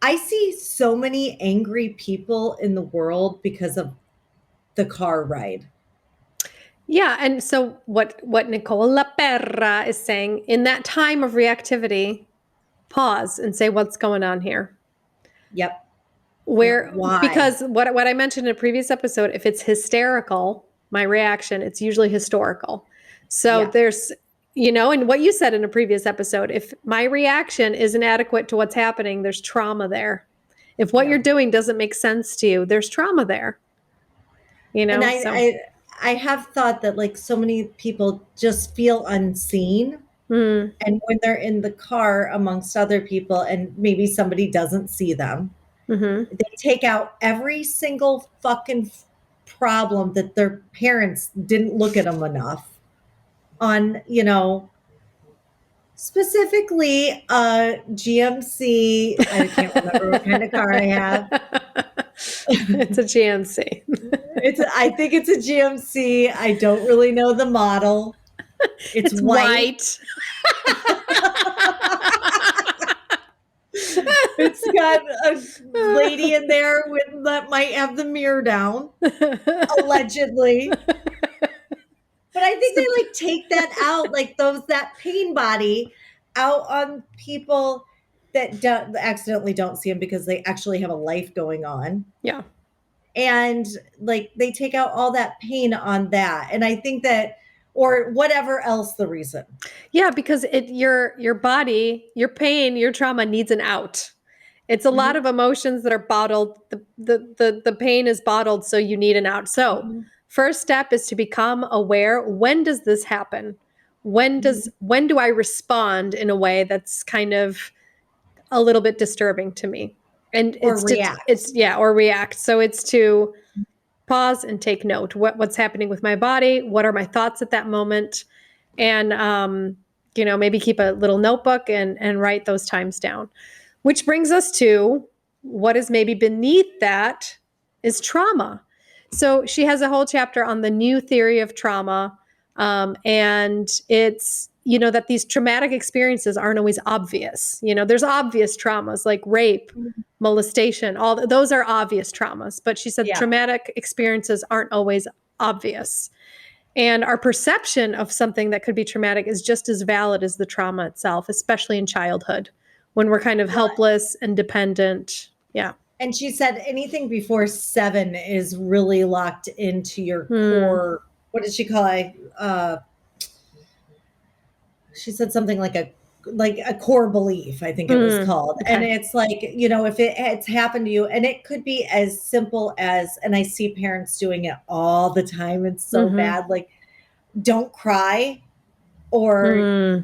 I see so many angry people in the world because of the car ride. Yeah, and so what Nicole LePera is saying, in that time of reactivity, pause and say, what's going on here? Yep. Yeah. Where, Why? because what I mentioned in a previous episode, if it's hysterical, my reaction, it's usually historical. So Yeah. there's, and what you said in a previous episode, if my reaction isn't adequate to what's happening, there's trauma there. If what Yeah. you're doing doesn't make sense to you, there's trauma there, And so. I have thought that like so many people just feel unseen. Mm, And when they're in the car amongst other people and maybe somebody doesn't see them, hmm they take out every single fucking problem that their parents didn't look at them enough on, specifically GMC. I can't remember what kind of car I have. It's a GNC. I think it's a GMC. I don't really know the model. It's It's white. white. It's got a lady in there that might have the mirror down, allegedly. But I think they like take that out, like that pain body out on people that accidentally don't see them because they actually have a life going on. Yeah. And like they take out all that pain on that. And I think that, or whatever else the reason. Yeah, because your body, your pain, your trauma needs an out. It's a lot Mhm. of emotions that are bottled. The pain is bottled, so you need an out. So Mhm. first step is to become aware. When does this happen? Mhm. When do I respond in a way that's kind of a little bit disturbing to me? And Or react. or react. So it's to pause and take note. What's happening with my body? What are my thoughts at that moment? And maybe keep a little notebook and write those times down. Which brings us to what is maybe beneath that is trauma. So she has a whole chapter on the new theory of trauma. And it's, that these traumatic experiences aren't always obvious. There's obvious traumas like rape, Mhm. molestation, those are obvious traumas. But she said Yeah. traumatic experiences aren't always obvious. And our perception of something that could be traumatic is just as valid as the trauma itself, especially in childhood when we're kind of Well, helpless and dependent. Yeah. and she said anything before 7 is really locked into your Hmm. core. What did she call it? She said something like a core belief, I think it was Hmm. called. And Okay. it's like, if it's happened to you, and it could be as simple as, and I see parents doing it all the time. It's so Mm-hmm. bad. Like, don't cry, or, Hmm.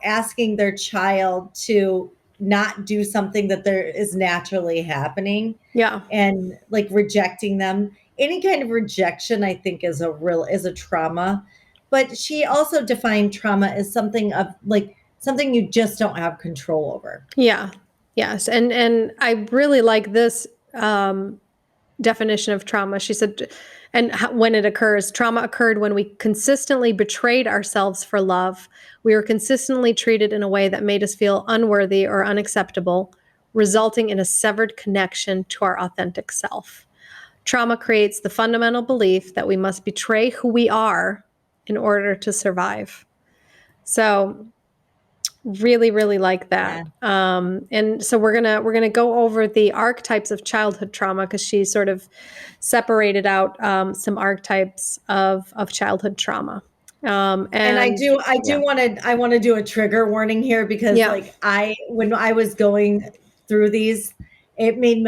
asking their child to not do something that there is naturally happening, Yeah. and like rejecting them. Any kind of rejection, I think, is a trauma. But she also defined trauma as something of like something you just don't have control over. Yeah. Yes. And I really like this definition of trauma. She said, and when it occurs, trauma occurred when we consistently betrayed ourselves for love. We were consistently treated in a way that made us feel unworthy or unacceptable, resulting in a severed connection to our authentic self. Trauma creates the fundamental belief that we must betray who we are in order to survive. So really really like Yeah. that, and so we're gonna go over the archetypes of childhood trauma because she sort of separated out some archetypes of childhood trauma, And and yeah, I want to do a trigger warning here, because yeah, like when I was going through these, it made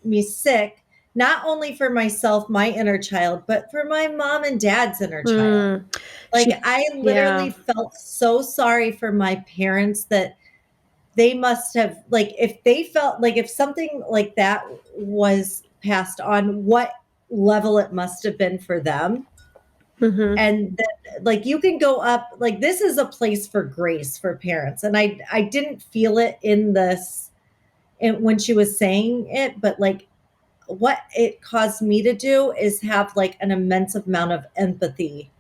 me sick, not only for myself, my inner child, but for my mom and dad's inner child. mm, Like, she, I yeah, literally felt so sorry for my parents, that they must have, like, if they felt like if something like that was passed on, what level it must have been for them. mm-hmm, And that, like, you can go up, like, this is a place for grace for parents. And I didn't feel it in this, when she was saying it, but like what it caused me to do is have like an immense amount of empathy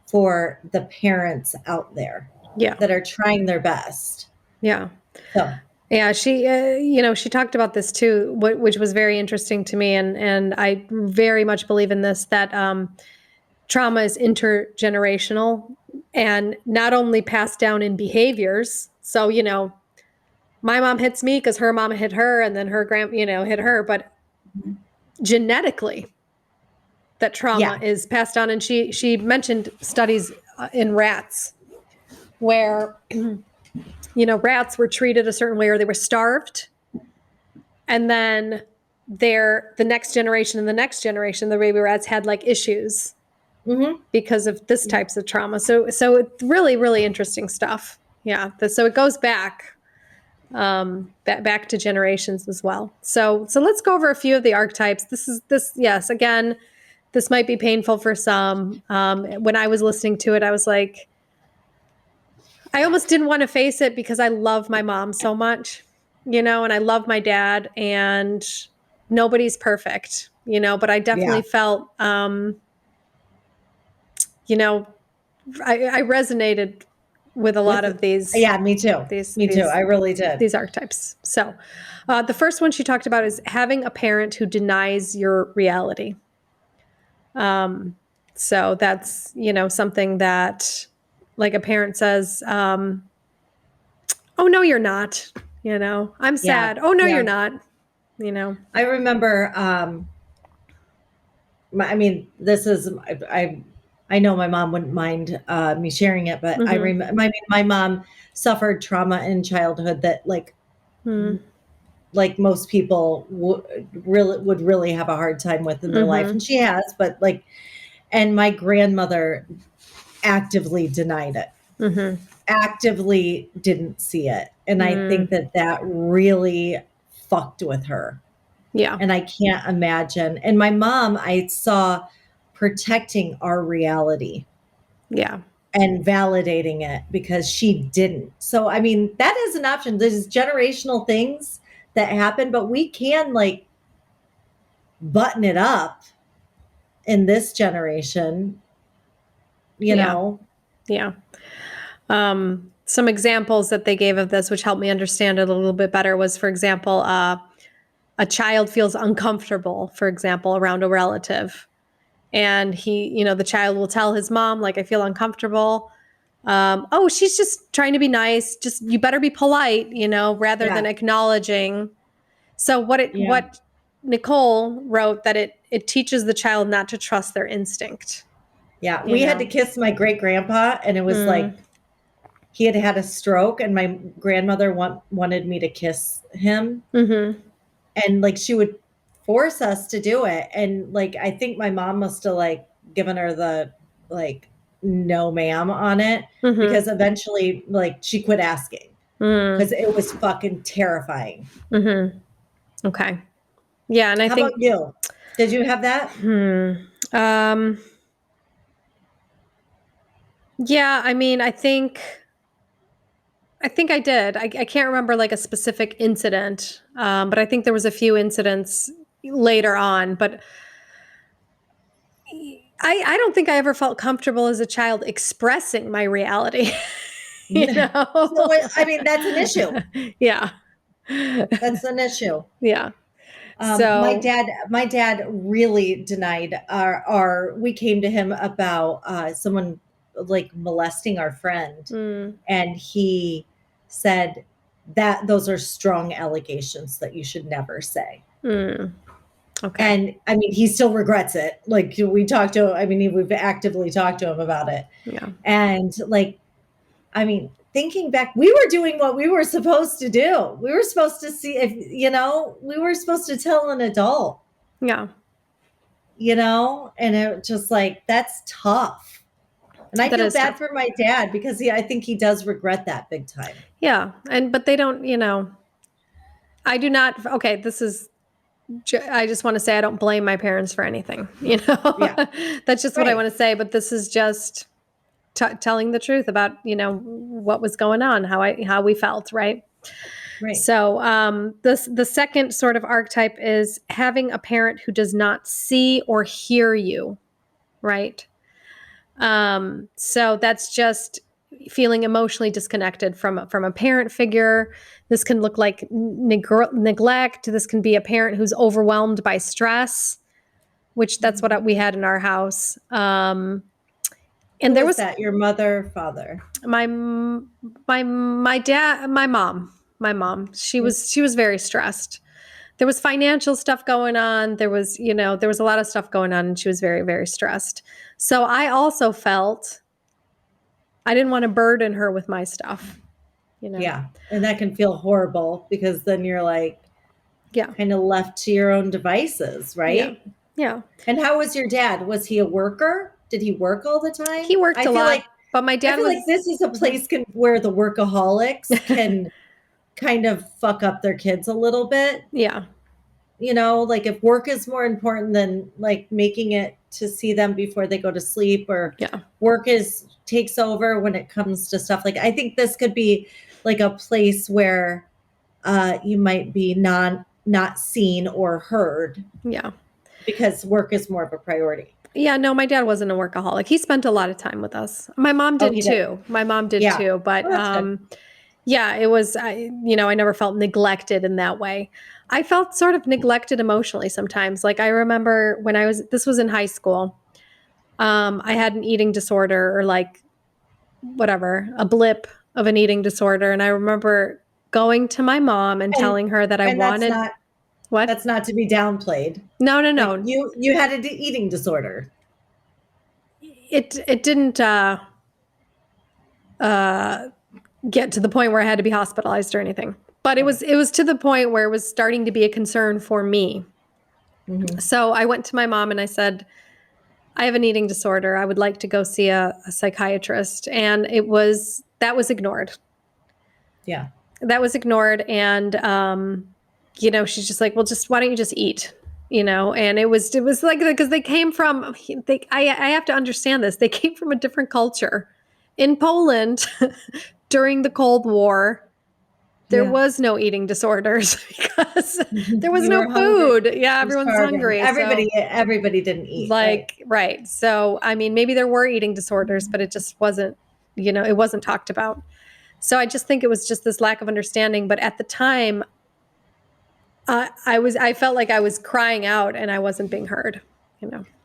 for the parents out there yeah, that are trying their best. yeah. So Yeah, she, she talked about this too, which was very interesting to me, and I very much believe in this, that trauma is intergenerational and not only passed down in behaviors. So, my mom hits me because her mom hit her, and then her hit her, but genetically, that trauma Yeah. is passed on. And she mentioned studies in rats where rats were treated a certain way, or they were starved, and then the next generation and the next generation, the baby rats had like issues Mm-hmm. because of this Yeah. types of trauma. So it's really, really interesting stuff. Yeah. So it goes back back to generations as well. So let's go over a few of the archetypes. Yes, again, this might be painful for some. When I was listening to it, I was like, I almost didn't want to face it because I love my mom so much, and I love my dad, and nobody's perfect, but I Yeah. definitely felt, you know, I resonated with a lot With of these, Yeah, me too. these, Me too. these, I really did. these archetypes. So, the first one she talked about is having a parent who denies your reality. Um, so that's, something that, like, a parent says, "Oh no, you're not." "I'm Yeah. sad." "Oh no, you're Yeah. not." You know. I remember I mean, this is I know my mom wouldn't mind me sharing it, but I Mm-hmm. remember my mom suffered trauma in childhood that Mm-hmm. like most people would really have a hard time with in their life, Mm-hmm. and she has, but like, and my grandmother actively denied it, Mm-hmm. actively didn't see it, and I think Mm. that that really fucked with her. Yeah. And I can't imagine. And my mom, I saw protecting our reality Yeah. and validating it because she didn't. So, I mean, that is an option. There's generational things that happen, but we can like button it up in this generation, you Yeah. know? Yeah. Some examples that they gave of this, which helped me understand it a little bit better, was, for example, a child feels uncomfortable, for example, around a relative. And the child will tell his mom, like, "I feel uncomfortable." "Oh, she's just trying to be nice. Just, you better be polite, rather than Yeah. acknowledging. So Yeah. what Nicole wrote, that it teaches the child not to trust their instinct, Yeah. you We had to know. kiss my great grandpa, and it was like Mm, he had had a stroke, and my grandmother wanted me to kiss him, mm-hmm, and like she would force us to do it, and like I think my mom must have like given her the like no ma'am on it, mm-hmm, because eventually like she quit asking because mm, it was fucking terrifying. mm-hmm. Okay. Yeah, and I How about think, you? Did you have that? hmm, um, yeah, I mean, I think I did. I can't remember like a specific incident, but I think there was a few incidents later on. But I don't think I ever felt comfortable as a child expressing my reality. you So know? I mean, that's an issue. Yeah. That's an issue. Yeah. My So, dad really denied our we came to him about someone like molesting our friend, mm, and he said that those are strong allegations that you should never say. mm, okay. And I mean, he still regrets it. Like we talked to, I mean, we've actively talked to him about it. Yeah. And like, I mean, thinking back, we were doing what we were supposed to do. We were supposed to see if, we were supposed to tell an adult, Yeah. and it just like, that's tough. And I That feel is bad tough. for my dad because I think he does regret that big time. Yeah. But they don't, I do not. Okay. I just want to say I don't blame my parents for anything. Yeah. That's just what I Right. want to say. But this is just telling the truth about what was going on, how we felt, right? Right. So the second sort of archetype is having a parent who does not see or hear you, right? So that's just feeling emotionally disconnected from a parent figure. This can look like neglect. This can be a parent who's overwhelmed by stress, which that's what we had in our house. And Who there was was that? Your mother, father? my dad, my mom. She was very stressed. There was financial stuff going on. There was a lot of stuff going on, and she was very, very stressed. So I also felt I didn't want to burden her with my stuff. Yeah. And that can feel horrible because then you're like Yeah. kind of left to your own devices, right? Yeah. And how was your dad? Was he a worker? Did he work all the time? He worked a lot, but my I dad feel was like this is a place where the workaholics can kind of fuck up their kids a little bit. Yeah. Like if work is more important than like making it to see them before they go to sleep, or Yeah. work takes over when it comes to stuff. Like I think this could be like a place where you might be not seen or heard. Yeah. Because work is more of a priority. Yeah, no, my dad wasn't a workaholic. He spent a lot of time with us. My mom did He too. did. My mom did Yeah. too, but Oh, that's good. yeah, it was I never felt neglected in that way. I felt sort of neglected emotionally sometimes. Like I remember when this was in high school. I had an eating disorder, or like whatever, a blip of an eating disorder, and I remember going to my mom and telling her that I And wanted what? that's not to be downplayed. No, no, Like no. you had an eating disorder. It didn't get to the point where I had to be hospitalized or anything. But it was to the point where it was starting to be a concern for me. Mm-hmm. So I went to my mom and I said, I have an eating disorder. I would like to go see a psychiatrist. And that was ignored. Yeah. That was ignored. And, she's just like, well, why don't you just eat? And it was like, because they came from, I have to understand this. They came from a different culture. In Poland, during the Cold War, there was no eating disorders because there was You no were hungry. food. Yeah, everyone's hungry. Everybody didn't eat. Right. So, I mean, maybe there were eating disorders, but it just wasn't, it wasn't talked about. So I just think it was just this lack of understanding. But at the time, I felt like I was crying out and I wasn't being heard.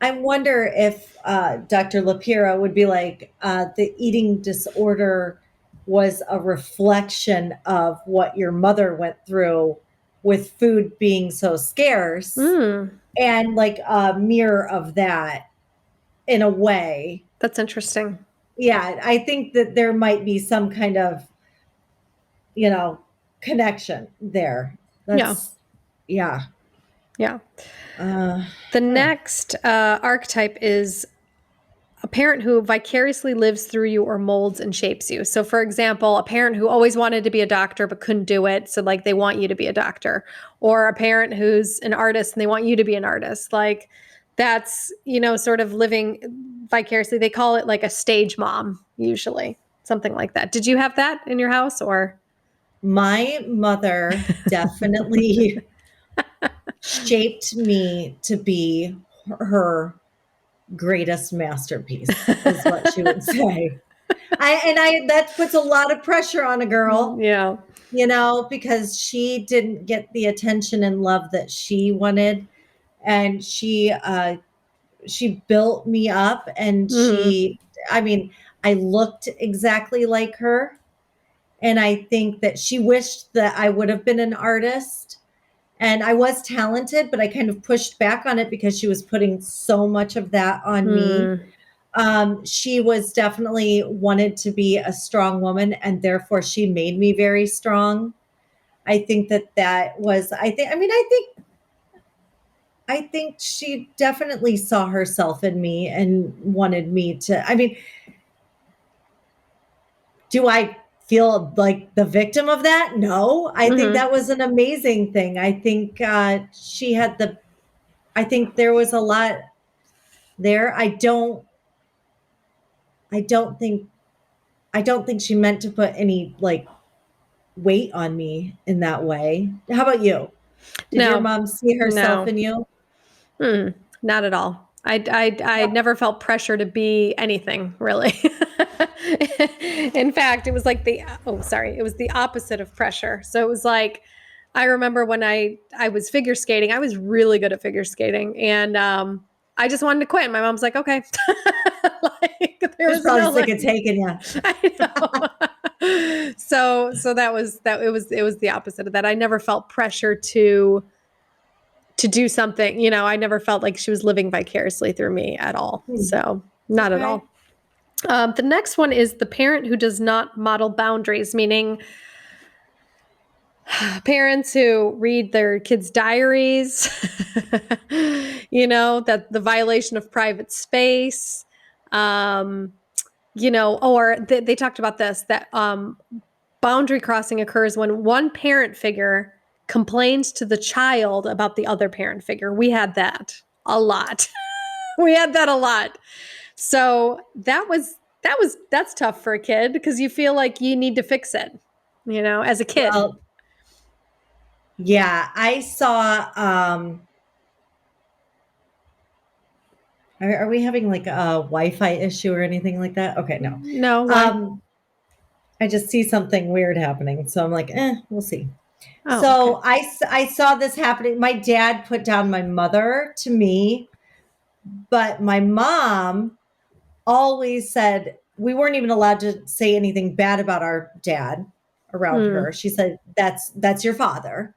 I wonder if Dr. LePera would be like, the eating disorder was a reflection of what your mother went through with food being so scarce, and like a mirror of that in a way. That's interesting. Yeah, I think that there might be some kind of, connection there. Yeah. The next archetype is a parent who vicariously lives through you or molds and shapes you. So, for example, a parent who always wanted to be a doctor but couldn't do it. So, like, they want you to be a doctor. Or a parent who's an artist and they want you to be an artist. Like, that's, sort of living vicariously. They call it like a stage mom, usually, something like that. Did you have that in your house, or? My mother definitely shaped me to be her greatest masterpiece, is what she would say. That puts a lot of pressure on a girl. Yeah. Because she didn't get the attention and love that she wanted. And she built me up, and I looked exactly like her. And I think that she wished that I would have been an artist. And I was talented, but I kind of pushed back on it because she was putting so much of that on me. She was definitely wanted to be a strong woman, and therefore she made me very strong. I think that was, I think she definitely saw herself in me and wanted me to, do I feel like the victim of that? No, I think that was an amazing thing. I think I think there was a lot there. I don't think she meant to put any like weight on me in that way. How about you? Did your No. mom see herself No. in you? Not at all. I never felt pressure to be anything really. In fact, it was like it was the opposite of pressure. So it was like, I remember when I was figure skating, I was really good at figure skating, and I just wanted to quit. My mom's like, okay. Like, there She's was probably no sick like, of taking you. I know. So that was that. It was the opposite of that. I never felt pressure to do something. You know, I never felt like she was living vicariously through me at all. So not at Okay. all. The next one is the parent who does not model boundaries, meaning parents who read their kids' diaries, you know, that the violation of private space, you know, or they talked about this, that boundary crossing occurs when one parent figure complains to the child about the other parent figure. We had that a lot. We had that a lot. So that's tough for a kid because you feel like you need to fix it, you know, as a kid. Well, yeah, I saw, are we having like a Wi-Fi issue or anything like that? Okay, no. No, why? Um, I just see something weird happening. So I'm like, we'll see. Oh, okay. So I saw this happening. My dad put down my mother to me, but my mom always said we weren't even allowed to say anything bad about our dad around Hmm. her. She said, that's your father.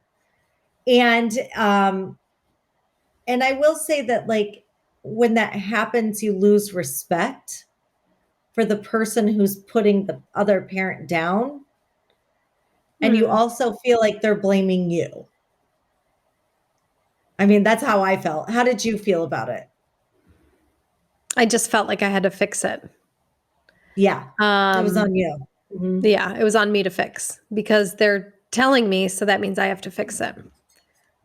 And and I will say that, like, when that happens, you lose respect for the person who's putting the other parent down. And you Hmm. also feel like they're blaming you. I mean, that's how I felt. How did you feel about it? I just felt like I had to fix it. Yeah, it was Um, on you. Mhm. yeah, it was on me to fix because they're telling me, so that means I have to fix it.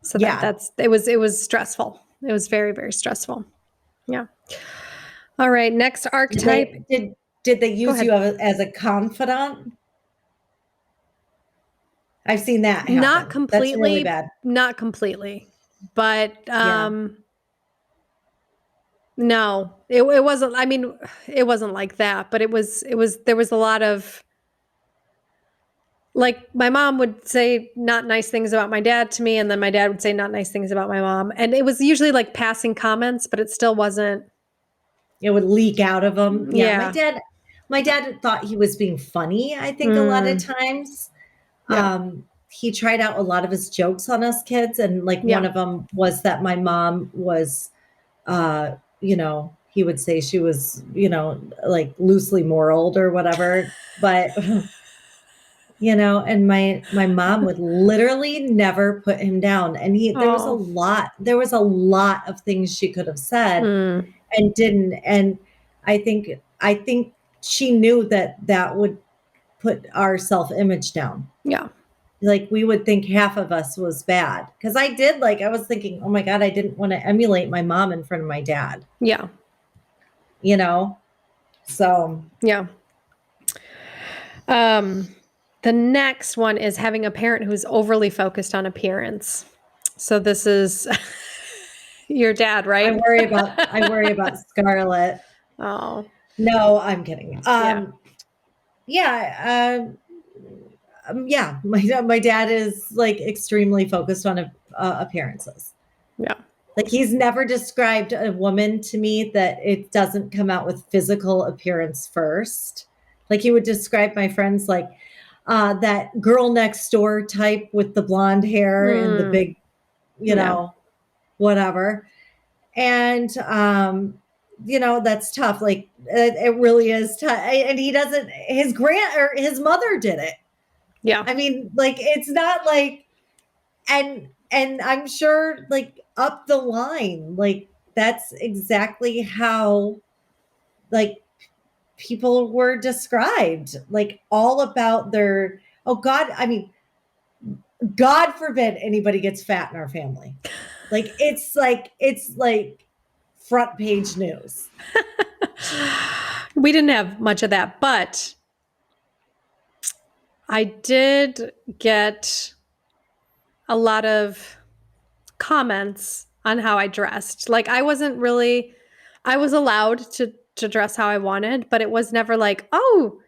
So Yeah. it was stressful. It was very, very stressful. Yeah. All right, next Did archetype. they Go use ahead. you as a confidant? I've seen that Not happen. That's really completely, bad. not completely. But Yeah. no, it wasn't, I mean, it wasn't like that, but there was a lot of, like, my mom would say not nice things about my dad to me, and then my dad would say not nice things about my mom. And it was usually like passing comments, but it still wasn't. It would leak out of them. Yeah, Yeah. my dad thought he was being funny, I think a lot of Mm, times. yeah. He tried out a lot of his jokes on us kids, and like one Yeah. of them was that my mom was you know, he would say she was, you know, like loosely moral or whatever. But you know, and my mom would literally never put him down. And Oh. there was a lot of things she could have said Mm, and didn't. And I think she knew that that would put our self-image down. yeah. Like, we would think half of us was bad. Because I did, like, I was thinking, oh my God, I didn't want to emulate my mom in front of my dad, Yeah. you know? So Yeah. Um, the next one is having a parent who's overly focused on appearance. So this is your dad, right? I worry about Scarlett. Oh, No, I'm kidding. yeah. Yeah, yeah. My dad is like extremely focused on appearances. Yeah. Like, he's never described a woman to me that it doesn't come out with physical appearance first. Like, he would describe my friends like that girl next door type with the blonde hair and the Mm, big, you yeah. know, whatever. And you know, that's tough. Like, it really is tough. And he doesn't. His mother did it. Yeah. I mean, like, it's not like, and I'm sure, like, up the line, like, that's exactly how, like, people were described, like, all about their, oh God, I mean, God forbid anybody gets fat in our family. Like, it's like front page news. We didn't have much of that, but I did get a lot of comments on how I dressed. Like, I wasn't really, I was allowed to dress how I wanted, but it was never like, oh,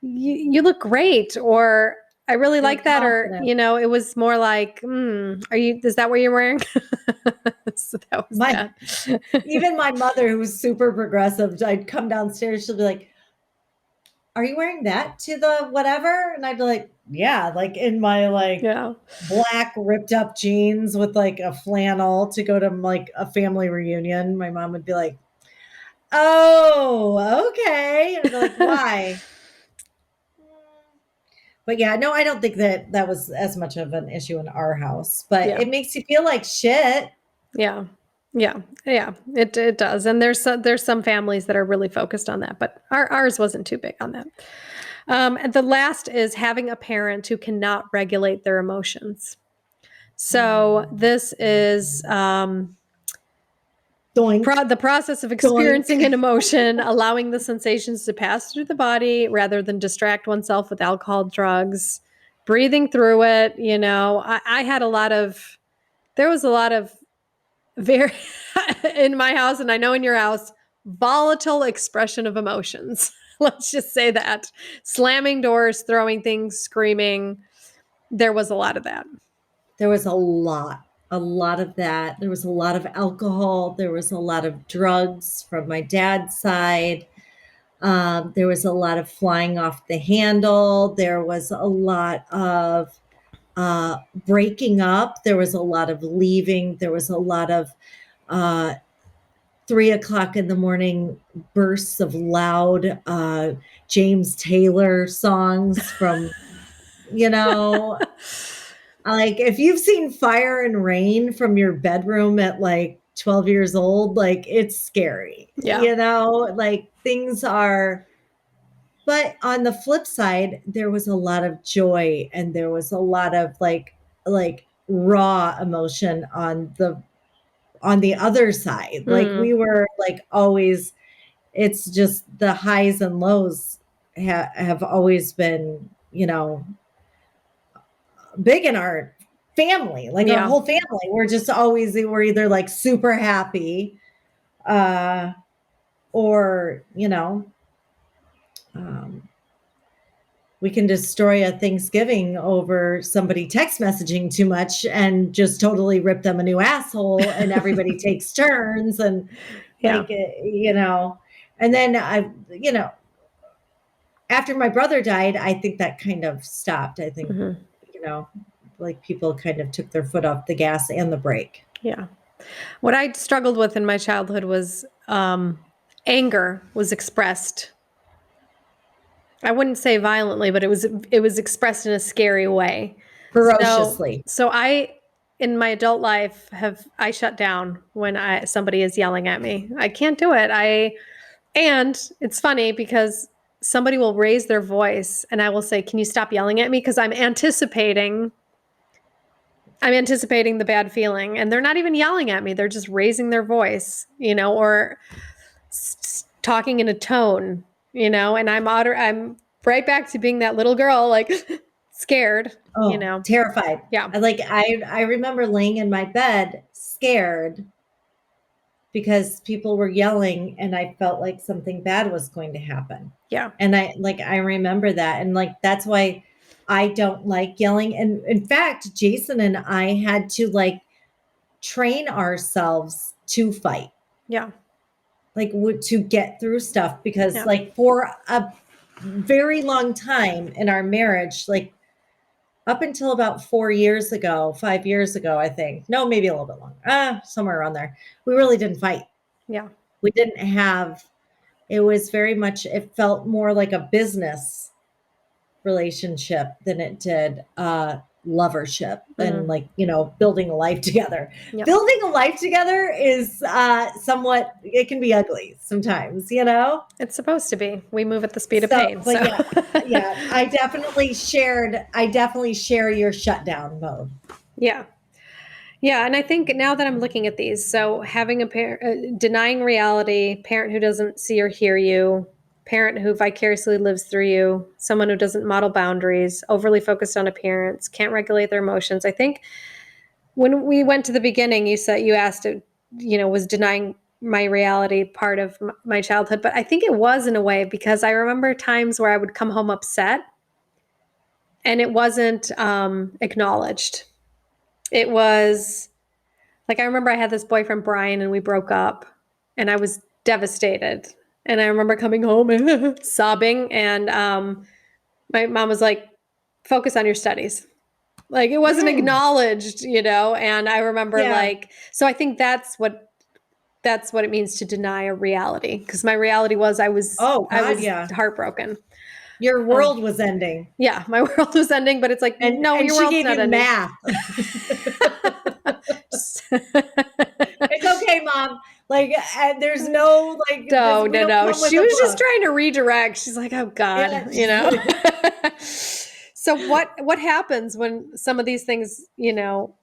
you look great, or I really You're like that, or confident. it was more like, is that what you're wearing? So that was My that. Even my mother, who's super progressive, I'd come downstairs, she'll be like, "Are you wearing that to the whatever?" And I'd be like, "Yeah," like in my like Yeah. black ripped up jeans with like a flannel to go to like a family reunion. My mom would be like, "Oh, okay." I'd be like, "Why?" But yeah, no, I don't think that that was as much of an issue in our house, but Yeah. it makes you feel like shit. Yeah. Yeah. Yeah. It does. And there's some families that are really focused on that, but ours wasn't too big on that. And the last is having a parent who cannot regulate their emotions. So this is Doink, the process of doink. experiencing an emotion, allowing the sensations to pass through the body rather than distract oneself with alcohol, drugs, breathing through it. I had there was a lot of very, in my house, and I know in your house, volatile expression of emotions. Let's just say that. Slamming doors, throwing things, screaming. There was a lot of that. There was a lot of that. There was a lot of alcohol. There was a lot of drugs from my dad's side. There was a lot of flying off the handle. There was a lot of breaking up. There was a lot of leaving. There was a lot of uh, 3 o'clock in the morning bursts of loud James Taylor songs from, you know, like if you've seen Fire and Rain from your bedroom at like 12 years old, like it's scary, Yeah. like things are. But on the flip side, there was a lot of joy and there was a lot of like raw emotion on the other side. Like we Mm, were like always, it's just the highs and lows have always been, big in our family, like our yeah. whole family. We're either like super happy, uh, or, um, we can destroy a Thanksgiving over somebody text messaging too much and just totally rip them a new asshole and everybody takes turns and Yeah. like, and then after my brother died, I think that kind of stopped. I think, Hmm. you know, like people kind of took their foot off the gas and the brake. Yeah. What I struggled with in my childhood was anger was expressed. I wouldn't say violently, but it was expressed in a scary way. So Ferociously. so I in my adult life I shut down when somebody is yelling at me. I can't do it. And it's funny because somebody will raise their voice and I will say, "Can you stop yelling at me?" Because I'm anticipating the bad feeling, and they're not even yelling at me. They're just raising their voice, or talking in a tone, and I'm right back to being that little girl, like scared, Oh, terrified. Yeah. I remember laying in my bed scared because people were yelling and I felt like something bad was going to happen. Yeah. And I remember that, and like that's why I don't like yelling. And in fact, Jason and I had to like train ourselves to fight, Yeah. like to get through stuff, because Yeah. like for a very long time in our marriage, like up until about 4 years ago, 5 years ago, I think, no, maybe a little bit longer, somewhere around there, we really didn't fight. Yeah. We didn't have, it was very much, it felt more like a business relationship than it did lovership, and Mm. like, building a life together. Yeah. Building a life together is somewhat, it can be ugly sometimes, It's supposed to be. We move at the speed of so, pain. but So yeah, yeah, I definitely share your shutdown mode. yeah. Yeah, and I think now that I'm looking at these, so having a parent, denying reality, parent who doesn't see or hear you, parent who vicariously lives through you, someone who doesn't model boundaries, overly focused on appearance, can't regulate their emotions. I think when we went to the beginning, you asked, was denying my reality part of my childhood, but I think it was in a way because I remember times where I would come home upset and it wasn't acknowledged. It was like I remember I had this boyfriend Brian and we broke up and I was devastated. And I remember coming home and sobbing and my mom was like, focus on your studies. Like it wasn't acknowledged, and I remember so I think that's what it means to deny a reality because my reality was I was heartbroken. Your world was ending. Yeah, my world was ending, but it's like, no, your world's not ending. Math. It's okay, Mom. Like, there's no like. No. She was just trying to redirect. She's like, oh God, So what happens when some of these things,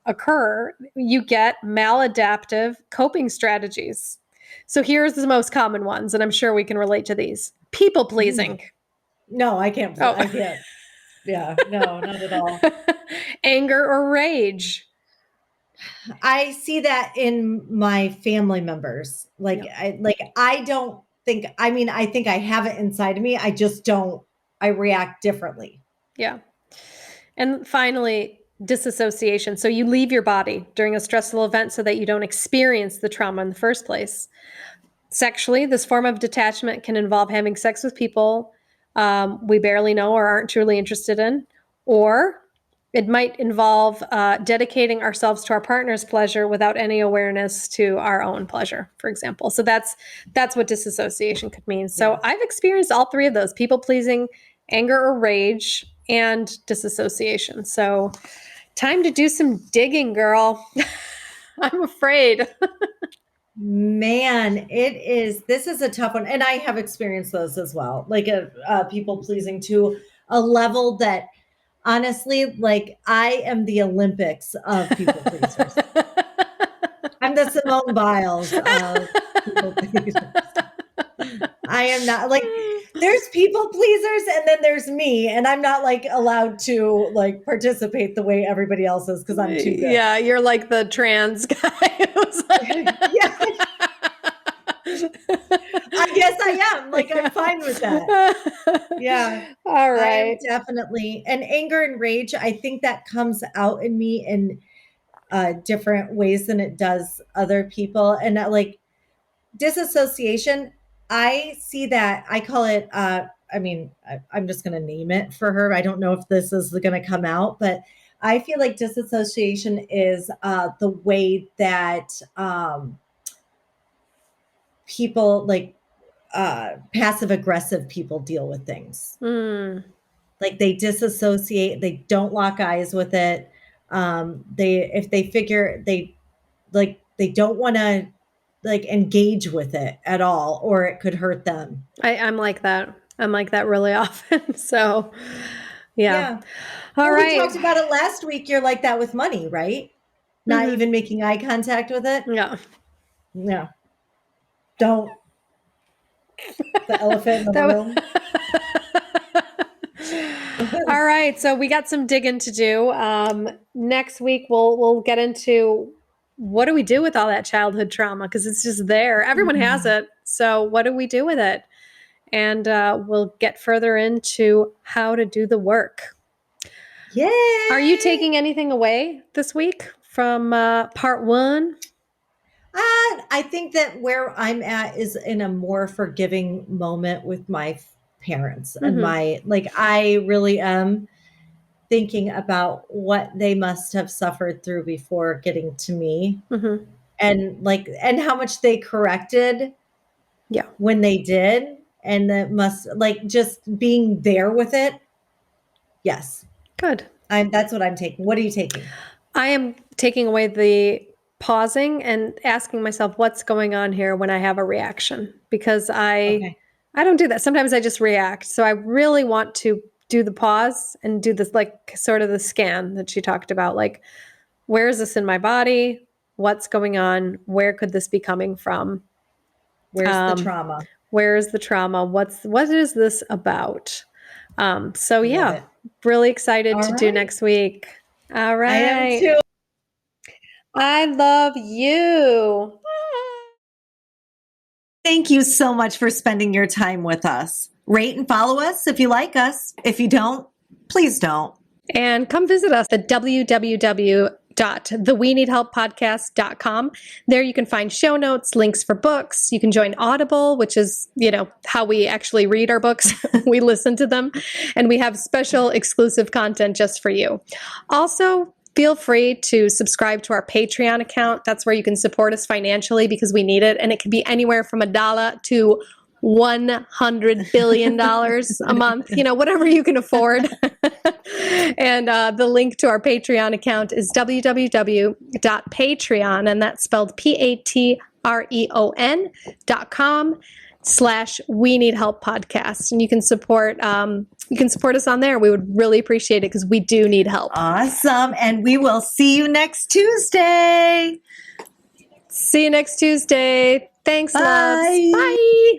occur? You get maladaptive coping strategies. So here's the most common ones, and I'm sure we can relate to these. People pleasing. No, I can't. Oh. I can't. Yeah, no, not at all. Anger or rage. I see that in my family members. Like, I don't think, I think I have it inside of me. I just don't, I react differently. Yeah. And finally, disassociation. So you leave your body during a stressful event so that you don't experience the trauma in the first place. Sexually, this form of detachment can involve having sex with people we barely know or aren't truly interested in, or it might involve dedicating ourselves to our partner's pleasure without any awareness to our own pleasure, for example. So that's what disassociation could mean. So I've experienced all three of those: people pleasing, anger or rage, and disassociation. So time to do some digging, girl. I'm afraid. Man, this is a tough one. And I have experienced those as well. Like people pleasing to a level that honestly, like I am the Olympics of people pleasers. I'm the Simone Biles of people pleasers. I am not like there's people pleasers and then there's me and I'm not like allowed to like participate the way everybody else is because I'm too good. Yeah, you're like the trans guy. Yeah. I guess I am. Like I'm fine with that. Yeah. All right. I am definitely. And anger and rage, I think that comes out in me in different ways than it does other people. And like disassociation, I see that. I call it, I'm just going to name it for her. I don't know if this is going to come out, but I feel like disassociation is the way that people like passive aggressive people deal with things. Like they disassociate, they don't lock eyes with it. If they figure they don't want to like engage with it at all, or it could hurt them. I'm like that. I'm like that really often. So, yeah. All right. We talked about it last week. You're like that with money, right? Not even making eye contact with it. Yeah. No. Don't. The elephant in the room. All right. So we got some digging to do. Next week we'll get into what do we do with all that childhood trauma? Because it's just there. Everyone has it. So what do we do with it? And we'll get further into how to do the work. Yeah. Are you taking anything away this week from part one? I think that where I'm at is in a more forgiving moment with my parents and I really am thinking about what they must have suffered through before getting to me and how much they corrected when they did. And that must like just being there with it. Yes. Good. That's what I'm taking. What are you taking? I am taking away the pausing and asking myself what's going on here when I have a reaction, because I don't do that. Sometimes I just react. So I really want to do the pause and do this, like sort of the scan that she talked about. Like, where is this in my body? What's going on? Where could this be coming from? Where's the trauma? Where is the trauma? What is this about? So yeah, really excited to do next week. All right. I am too. I love you. Thank you so much for spending your time with us. Rate and follow us if you like us. If you don't, please don't. And come visit us at www.theweneedhelppodcast.com. There you can find show notes, links for books. You can join Audible, which is, how we actually read our books. We listen to them. And we have special exclusive content just for you. Also, feel free to subscribe to our Patreon account. That's where you can support us financially because we need it. And it can be anywhere from $1 to $100 billion a month, whatever you can afford. And the link to our Patreon account is www.patreon, and that's spelled patreon.com/We Need Help Podcast. And you can support us on there. We would really appreciate it because we do need help. Awesome. And we will see you next Tuesday. See you next Tuesday. Thanks, Bye. loves. Bye.